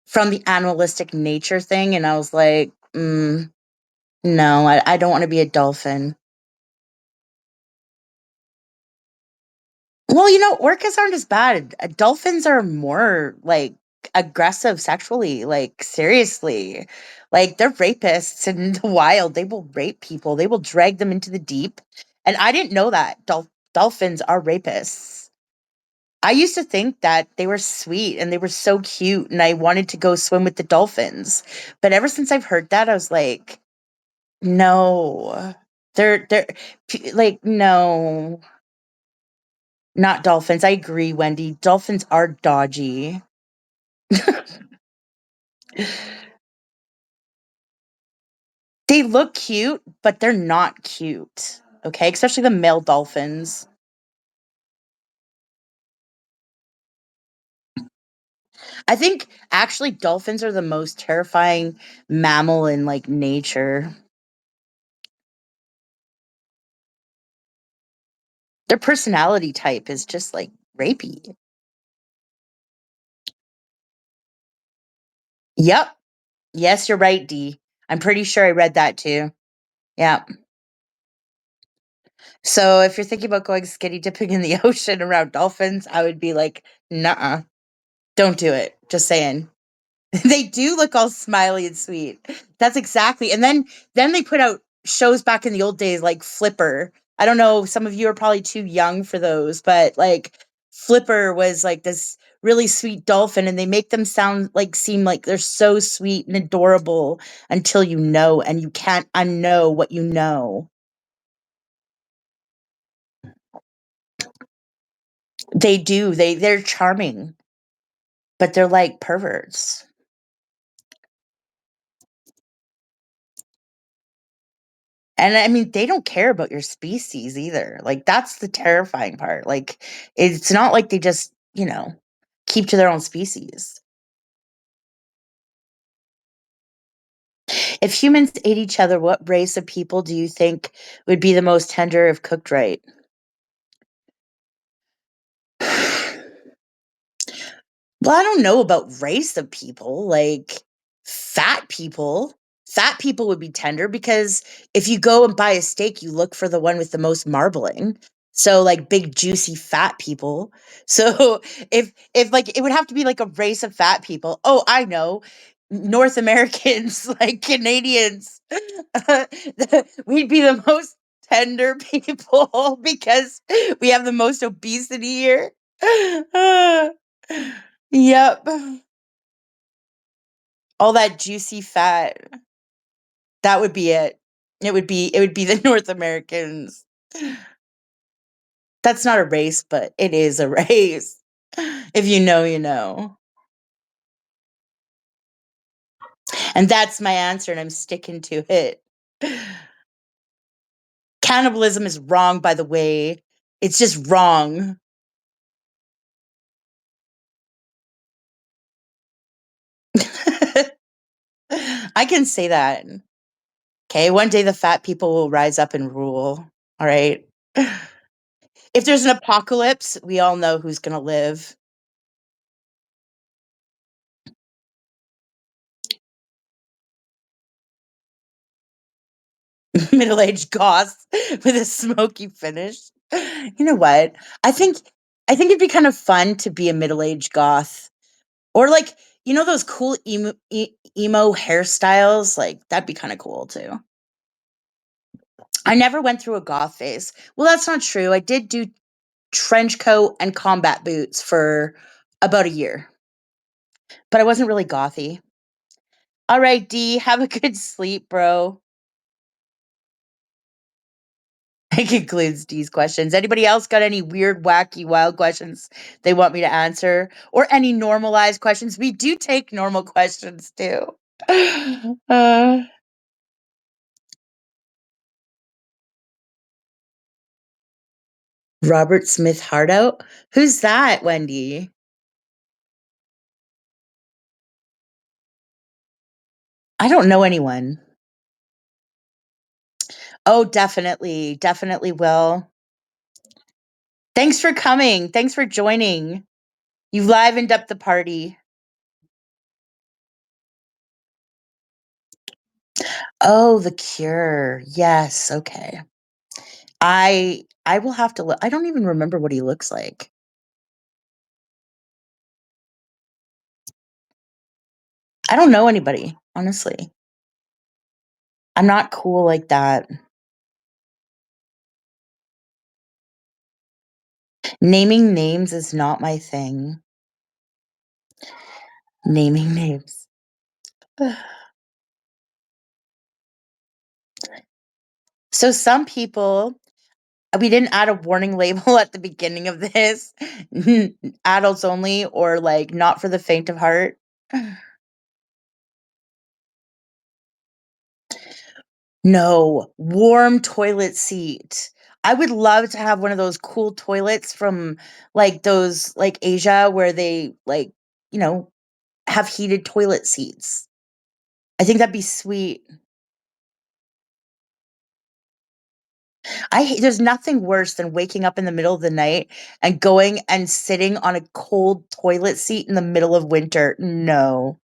from the animalistic nature thing. And I was like, no, I don't want to be a dolphin. Well, orcas aren't as bad. Dolphins are more like aggressive sexually, like seriously. Like they're rapists in the wild. They will rape people. They will drag them into the deep. And I didn't know that dolphins are rapists. I used to think that they were sweet and they were so cute and I wanted to go swim with the dolphins. But ever since I've heard that, I was like, no. They're like no. Not dolphins. I agree, Wendy. Dolphins are dodgy. They look cute, but they're not cute. Okay, especially the male dolphins. I think actually dolphins are the most terrifying mammal in like nature. Their personality type is just like rapey. Yep. Yes, you're right, D. I'm pretty sure I read that too. Yeah. So if you're thinking about going skinny dipping in the ocean around dolphins, I would be like, nah, don't do it. Just saying. They do look all smiley and sweet. That's exactly. And then they put out shows back in the old days like Flipper. I don't know, some of you are probably too young for those, but like Flipper was like this really sweet dolphin and they make them sound like seem like they're so sweet and adorable until you know and you can't unknow what you know. They do. They're charming, but they're like perverts. And I mean, they don't care about your species either. Like, that's the terrifying part. Like, it's not like they just, keep to their own species. If humans ate each other, what race of people do you think would be the most tender if cooked right? Well, I don't know about race of people, like fat people. Fat people would be tender because if you go and buy a steak, you look for the one with the most marbling. So like big juicy fat people. So if like it would have to be like a race of fat people. Oh, I know. North Americans, like Canadians. We'd be the most tender people because we have the most obesity here. Yep. All that juicy fat. That would be it. It would be the North Americans. That's not a race, but it is a race. If you know, you know. And that's my answer, and I'm sticking to it. Cannibalism is wrong, by the way. It's just wrong. I can say that. Okay, one day the fat people will rise up and rule. All right. If there's an apocalypse, we all know who's going to live. Middle-aged goths with a smoky finish. You know what? I think I think it'd be kind of fun to be a middle-aged goth, or like those cool emo hairstyles. Like that'd be kind of cool too. I never went through a goth phase. Well, that's not true. I did do trench coat and combat boots for about a year, but I wasn't really gothy. All right, D, have a good sleep, bro. That concludes D's questions. Anybody else got any weird, wacky, wild questions they want me to answer? Or any normalized questions? We do take normal questions too. Uh, Robert Smith Hardout? Who's that, Wendy? I don't know anyone. Oh, definitely. Definitely will. Thanks for coming. Thanks for joining. You've livened up the party. Oh, The Cure. Yes. Okay. I will have to look. I don't even remember what he looks like. I don't know anybody, honestly. I'm not cool like that. Naming names is not my thing. Naming names. So some people, we didn't add a warning label at the beginning of this. Adults only, or like not for the faint of heart. No, warm toilet seat. I would love to have one of those cool toilets from like those like Asia where they like, you know, have heated toilet seats. I think that'd be sweet. There's nothing worse than waking up in the middle of the night and going and sitting on a cold toilet seat in the middle of winter. No.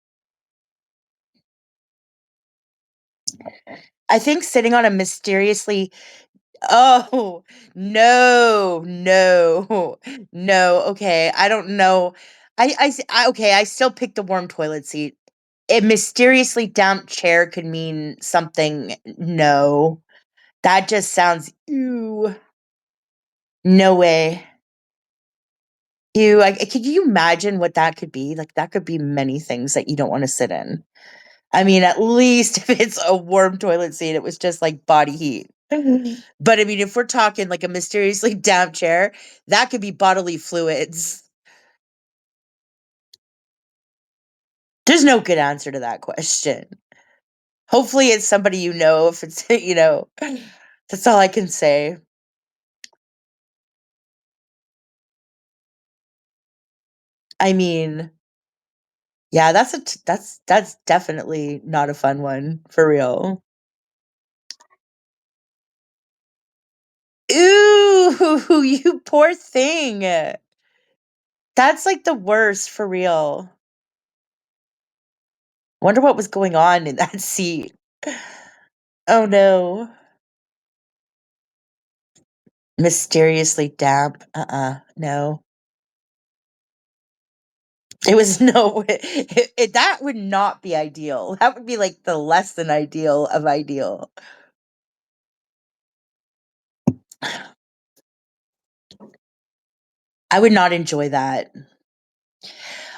I think sitting on a mysteriously oh, no, no, no, okay, I don't know. Okay, I still picked the warm toilet seat. A mysteriously damp chair could mean something. No. That just sounds ew. No way. Ew, could you imagine what that could be? Like, that could be many things that you don't wanna sit in. I mean, at least if it's a warm toilet seat, it was just, like, body heat. But, I mean, if we're talking, like, a mysteriously damp chair, that could be bodily fluids. There's no good answer to that question. Hopefully, it's somebody you know if it's that's all I can say. I mean, yeah, that's definitely not a fun one, for real. Ooh, you poor thing. That's, like, the worst, for real. Wonder what was going on in that seat. Oh, no. Mysteriously damp, no. It was no that would not be ideal. That would be, like, the less than ideal of ideal. I would not enjoy that.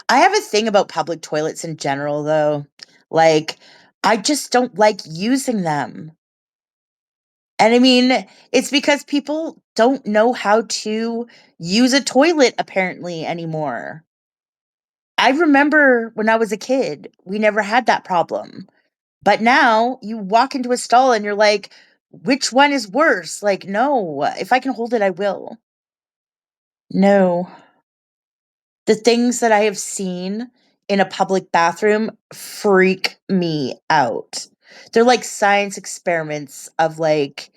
I have a thing about public toilets in general, though. Like, I just don't like using them. And I mean, it's because people don't know how to use a toilet apparently anymore. I remember when I was a kid, we never had that problem. But now you walk into a stall and you're like, which one is worse? Like, no, if I can hold it, I will. No. The things that I have seen in a public bathroom freak me out. They're like science experiments of like,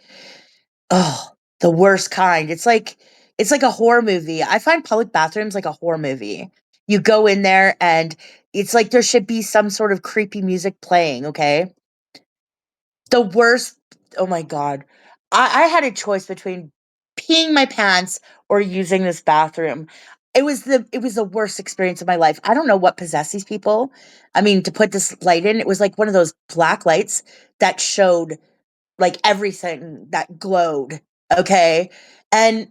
oh, the worst kind. It's like a horror movie. I find public bathrooms like a horror movie. You go in there and it's like there should be some sort of creepy music playing, okay? The worst, oh my god. I had a choice between peeing my pants or using this bathroom. It was the worst experience of my life. I don't know what possessed these people. I mean, to put this light in, it was like one of those black lights that showed like everything that glowed, okay? And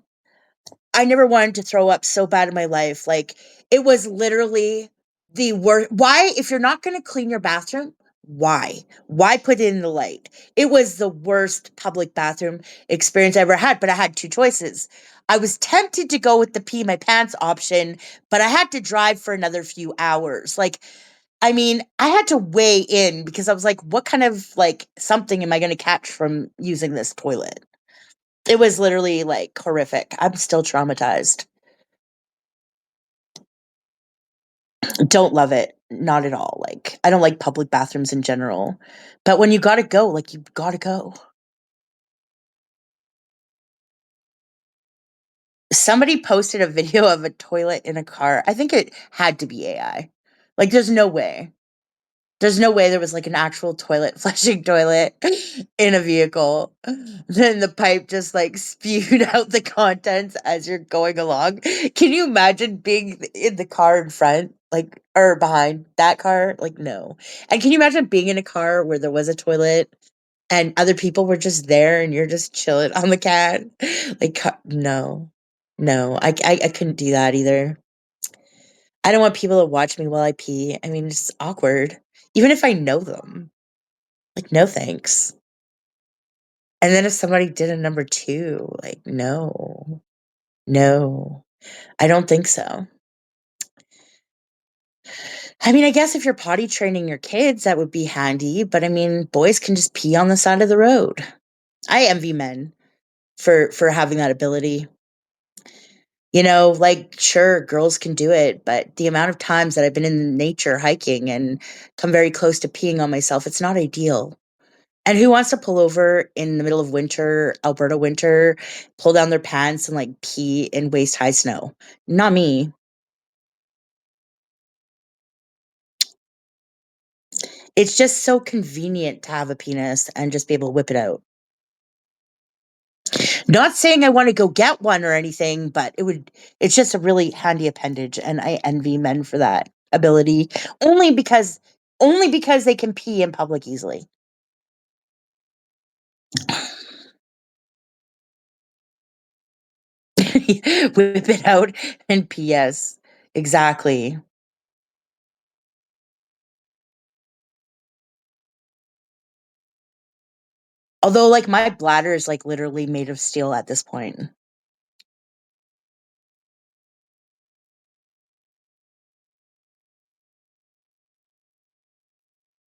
I never wanted to throw up so bad in my life. Like, it was literally the worst. Why, if you're not going to clean your bathroom, why? Why put it in the light? It was the worst public bathroom experience I ever had, but I had two choices. I was tempted to go with the pee my pants option, but I had to drive for another few hours. Like, I mean, I had to weigh in because I was like, what kind of like something am I going to catch from using this toilet? It was literally like horrific. I'm still traumatized. Don't love it. Not at all. Like, I don't like public bathrooms in general. But when you gotta go, like, you gotta go. Somebody posted a video of a toilet in a car. I think it had to be AI. Like, there's no way. There's no way there was like an actual toilet, flushing toilet in a vehicle. Then the pipe just like spewed out the contents as you're going along. Can you imagine being in the car in front, like, or behind that car? Like, no. And can you imagine being in a car where there was a toilet and other people were just there and you're just chilling on the cat? Like, no, no, I couldn't do that either. I don't want people to watch me while I pee. I mean, it's awkward. Even if I know them. Like, no thanks. And then if somebody did a number 2, like, no. No. I don't think so. I mean, I guess if you're potty training your kids, that would be handy, but I mean, boys can just pee on the side of the road. I envy men for having that ability. You know, like, sure, girls can do it, but the amount of times that I've been in nature hiking and come very close to peeing on myself, it's not ideal. And who wants to pull over in the middle of winter, Alberta winter, pull down their pants and like pee in waist high snow? Not me. It's just so convenient to have a penis and just be able to whip it out. Not saying I want to go get one or anything, but it's just a really handy appendage and I envy men for that ability only because only because they can pee in public easily. Whip it out and PS. Exactly. Although, like, my bladder is, like, literally made of steel at this point.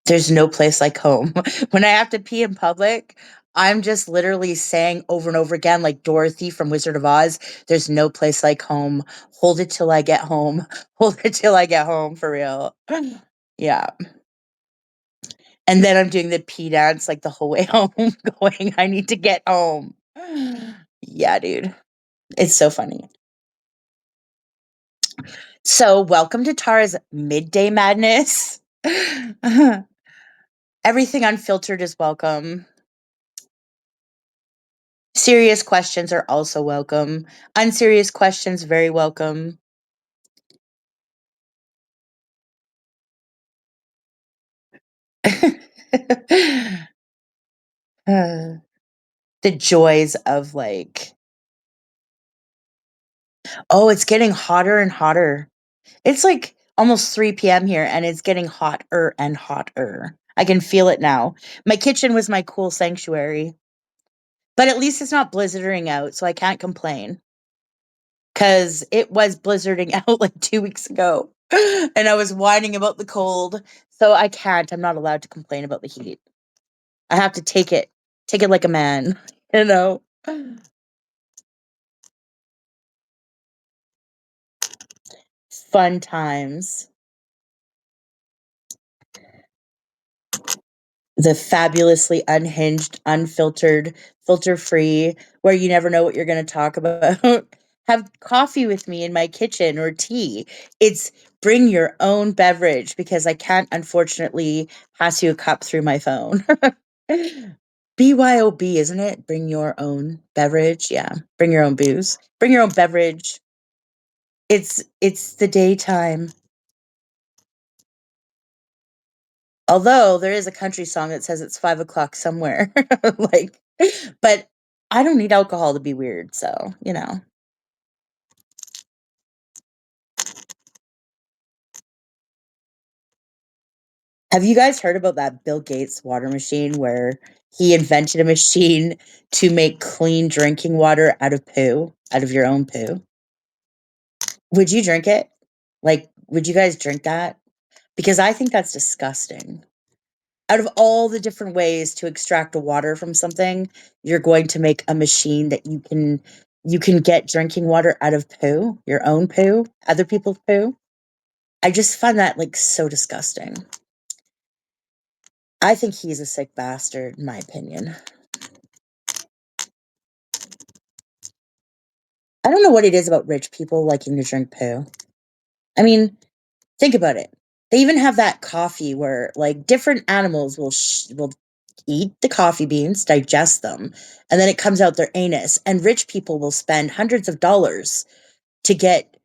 There's no place like home. When I have to pee in public, I'm just literally saying over and over again, like Dorothy from Wizard of Oz, "There's no place like home. Hold it till I get home. Hold it till I get home," for real. Yeah. And then I'm doing the pee dance, like, the whole way home, going, "I need to get home." Yeah, dude. It's so funny. So, welcome to Tara's Midday Madness. Everything unfiltered is welcome. Serious questions are also welcome. Unserious questions, very welcome. Uh, the joys of like, oh, it's getting hotter and hotter. It's like almost 3 p.m. here and it's getting hotter and hotter. I can feel it now. My kitchen was my cool sanctuary, but at least it's not blizzarding out, so I can't complain. Because it was blizzarding out like 2 weeks ago, and I was whining about the cold. So I can't. I'm not allowed to complain about the heat. I have to take it like a man, you know. Fun times. The fabulously unhinged, unfiltered, filter free, where you never know what you're going to talk about. Have coffee with me in my kitchen or tea. It's bring your own beverage because I can't, unfortunately, pass you a cup through my phone. BYOB, isn't it? Bring your own beverage. Yeah. Bring your own booze. Bring your own beverage. It's the daytime. Although there is a country song that says it's 5 o'clock somewhere. Like, but I don't need alcohol to be weird, so, you know. Have you guys heard about that Bill Gates water machine where he invented a machine to make clean drinking water out of poo, out of your own poo? Would you drink it? Like, would you guys drink that? Because I think that's disgusting. Out of all the different ways to extract water from something, you're going to make a machine that you can get drinking water out of poo, your own poo, other people's poo. I just find that like so disgusting. I think he's a sick bastard, in my opinion. I don't know what it is about rich people liking to drink poo. I mean, think about it. They even have that coffee where like different animals will eat the coffee beans, digest them, and then it comes out their anus. And rich people will spend hundreds of dollars to get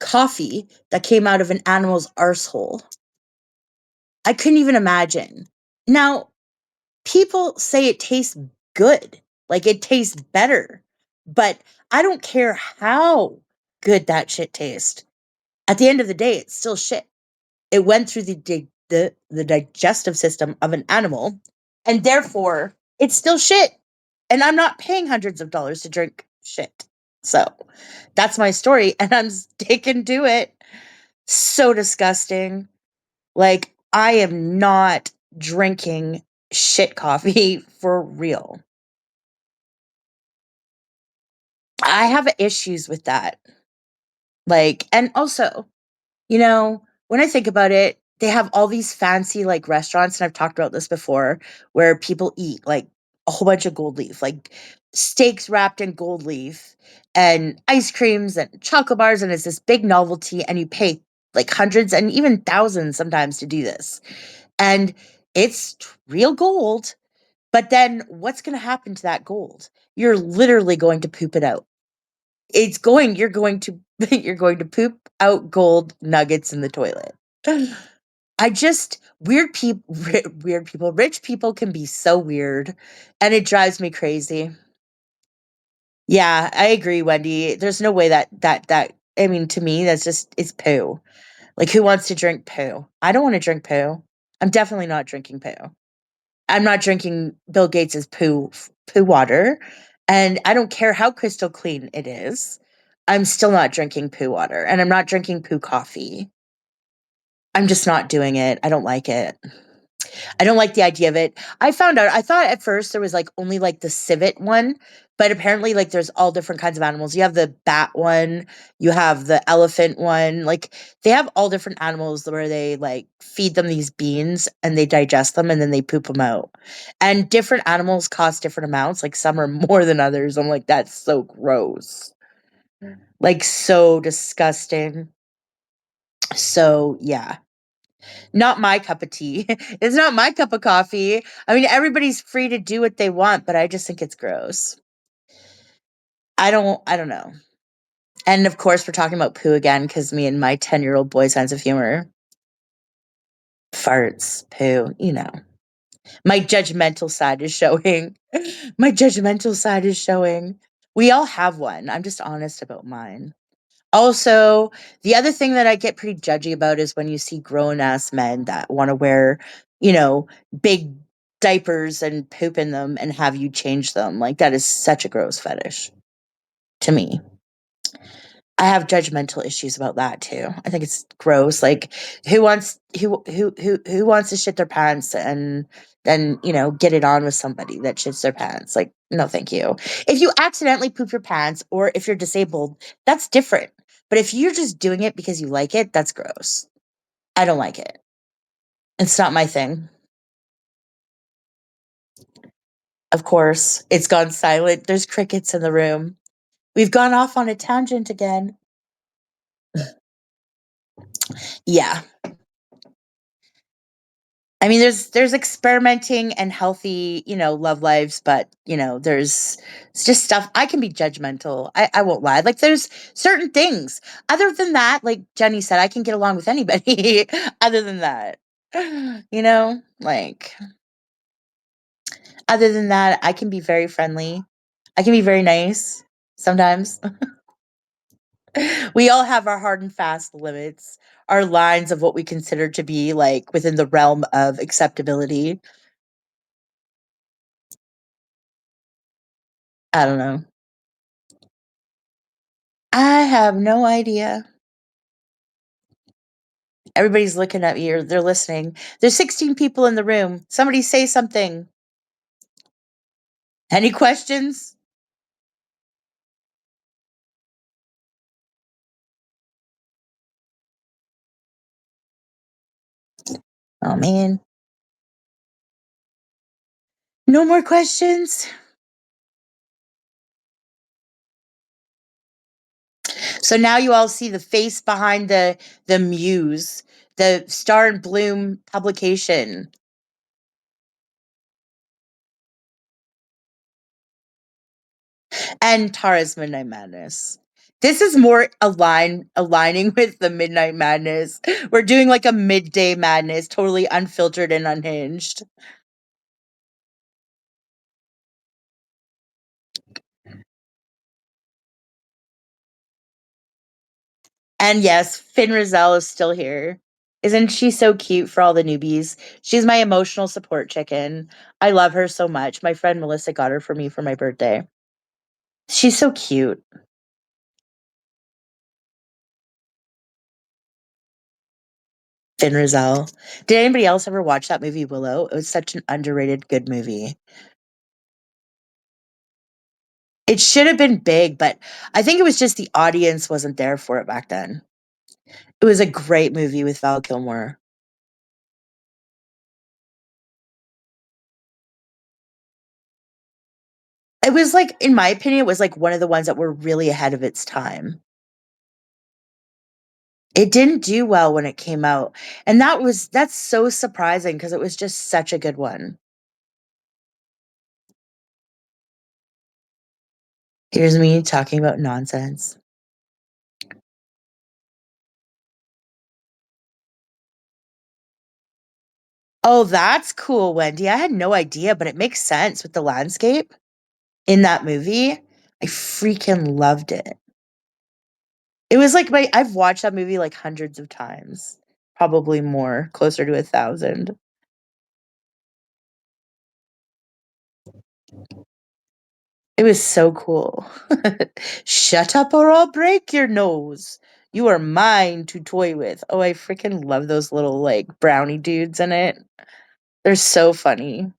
coffee that came out of an animal's arsehole. I couldn't even imagine. Now, people say it tastes good, like it tastes better, but I don't care how good that shit tastes. At the end of the day, it's still shit. It went through the digestive system of an animal, and therefore it's still shit. And I'm not paying hundreds of dollars to drink shit. So that's my story, and I'm sticking to it. So disgusting. Like, I am not drinking shit coffee for real. I have issues with that. Like, and also, you know, when I think about it, they have all these fancy like restaurants, and I've talked about this before, where people eat like a whole bunch of gold leaf, like steaks wrapped in gold leaf and ice creams and chocolate bars, and it's this big novelty, and you pay like hundreds and even thousands sometimes to do this. And it's real gold, but then what's going to happen to that gold? You're literally going to poop it out. You're going to you're going to poop out gold nuggets in the toilet. I just weird people, rich people can be so weird, and it drives me crazy. Yeah, I agree, Wendy. There's no way that I mean, to me that's just it's poo. Like, who wants to drink poo? I don't want to drink poo. I'm definitely not drinking poo. I'm not drinking Bill Gates's poo water, and I don't care how crystal clean it is. I'm still not drinking poo water, and I'm not drinking poo coffee. I'm just not doing it. I don't like it. I don't like the idea of it. I found out I thought at first there was, like, only, like, the civet one, but apparently, like, there's all different kinds of animals. You have the bat one, you have the elephant one, like, they have all different animals where they, like, feed them these beans, and they digest them, and then they poop them out. And different animals cost different amounts, like, some are more than others. I'm like, "That's so gross." Like, so disgusting. So, yeah. Not my cup of tea. It's not my cup of coffee. I mean, everybody's free to do what they want, but I just think it's gross. I don't know. And of course, we're talking about poo again because me and my 10-year-old boy sense of humor. Farts, poo, you know. My judgmental side is showing. My judgmental side is showing. We all have one. I'm just honest about mine. Also, the other thing that I get pretty judgy about is when you see grown ass men that want to wear you know, big diapers and poop in them and have you change them. Like that is such a gross fetish to me. I have judgmental issues about that too. I think it's gross. Like who wants to shit their pants and then, get it on with somebody that shits their pants? Like, no, thank you. If you accidentally poop your pants or if you're disabled, that's different. But if you're just doing it because you like it, that's gross. I don't like it. It's not my thing. Of course, it's gone silent. There's crickets in the room. We've gone off on a tangent again. Yeah. I mean, there's experimenting and healthy, love lives, but there's it's just stuff. I can be judgmental. I won't lie. Like there's certain things. Other than that, like Jenny said, I can get along with anybody. Other than that, like other than that, I can be very friendly. I can be very nice sometimes. We all have our hard and fast limits, our lines of what we consider to be like within the realm of acceptability. I don't know. I have no idea. Everybody's looking at me or they're listening. There's 16 people in the room. Somebody say something. Any questions? Oh man. No more questions. So now you all see the face behind the muse, the Star and Bloom publication. And Tara's Midnight Madness. This is more aligning with the Midnight Madness. We're doing like a midday madness, totally unfiltered and unhinged. And yes, Finn Rizal is still here. Isn't she so cute for all the newbies? She's my emotional support chicken. I love her so much. My friend Melissa got her for me for my birthday. She's so cute. Finn Rizal. Did anybody else ever watch that movie Willow? It was such an underrated good movie. It should have been big, but I think it was just the audience wasn't there for it back then. It was a great movie with Val Kilmer. It was like, in my opinion, it was like one of the ones that were really ahead of its time. It didn't do well when it came out. And that's so surprising because it was just such a good one. Here's me talking about nonsense. Oh, that's cool, Wendy. I had no idea, but it makes sense with the landscape in that movie. I freaking loved it. It was like I've watched that movie like hundreds of times, probably more, closer to 1,000. It was so cool. Shut up or I'll break your nose. You are mine to toy with. Oh, I freaking love those little like brownie dudes in it. They're so funny.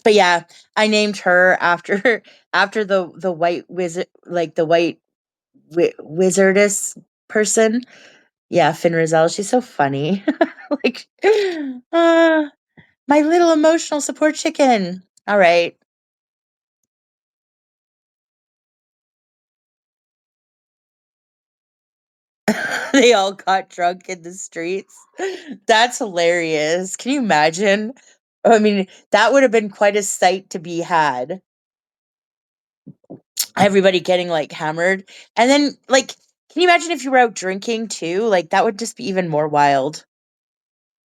But yeah, I named her after after the white wizard, like the white wizardess person. Yeah, Finn Rizal. She's so funny. Like, uh, my little emotional support chicken. All right. They all got drunk in the streets. That's hilarious. Can you imagine? I mean, that would have been quite a sight to be had. Everybody getting like hammered. And then, like, can you imagine if you were out drinking too? Like, that would just be even more wild.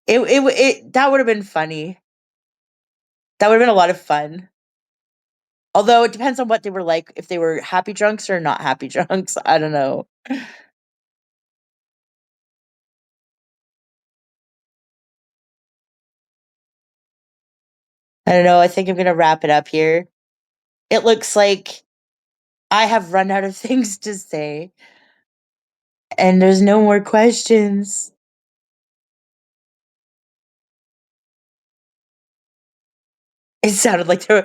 That would have been funny. That would have been a lot of fun. Although it depends on what they were like, if they were happy drunks or not happy drunks. I don't know. I don't know. I think I'm going to wrap it up here. It looks like I have run out of things to say, and there's no more questions. It sounded like a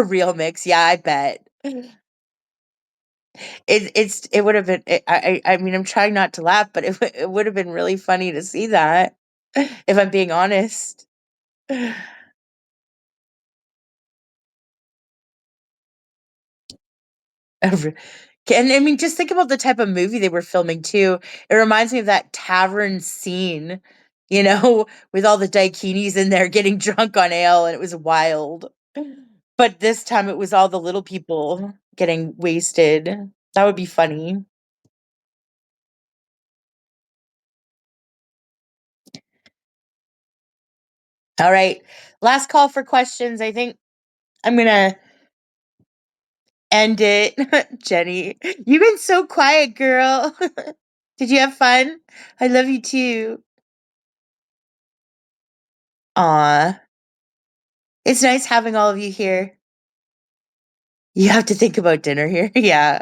real mix. Yeah, I bet. It would have been. I mean, I'm trying not to laugh, but it would have been really funny to see that. If I'm being honest. And I mean, just think about the type of movie they were filming too. It reminds me of that tavern scene, with all the dakinis in there getting drunk on ale, and it was wild. But this time it was all the little people getting wasted. That would be funny. All right. Last call for questions. I think I'm going to end it. Jenny, you've been so quiet, girl. Did you have fun? I love you too. Aw. It's nice having all of you here. You have to think about dinner here. Yeah.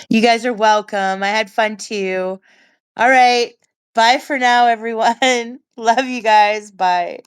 You guys are welcome. I had fun too. All right. Bye for now, everyone. Love you guys. Bye.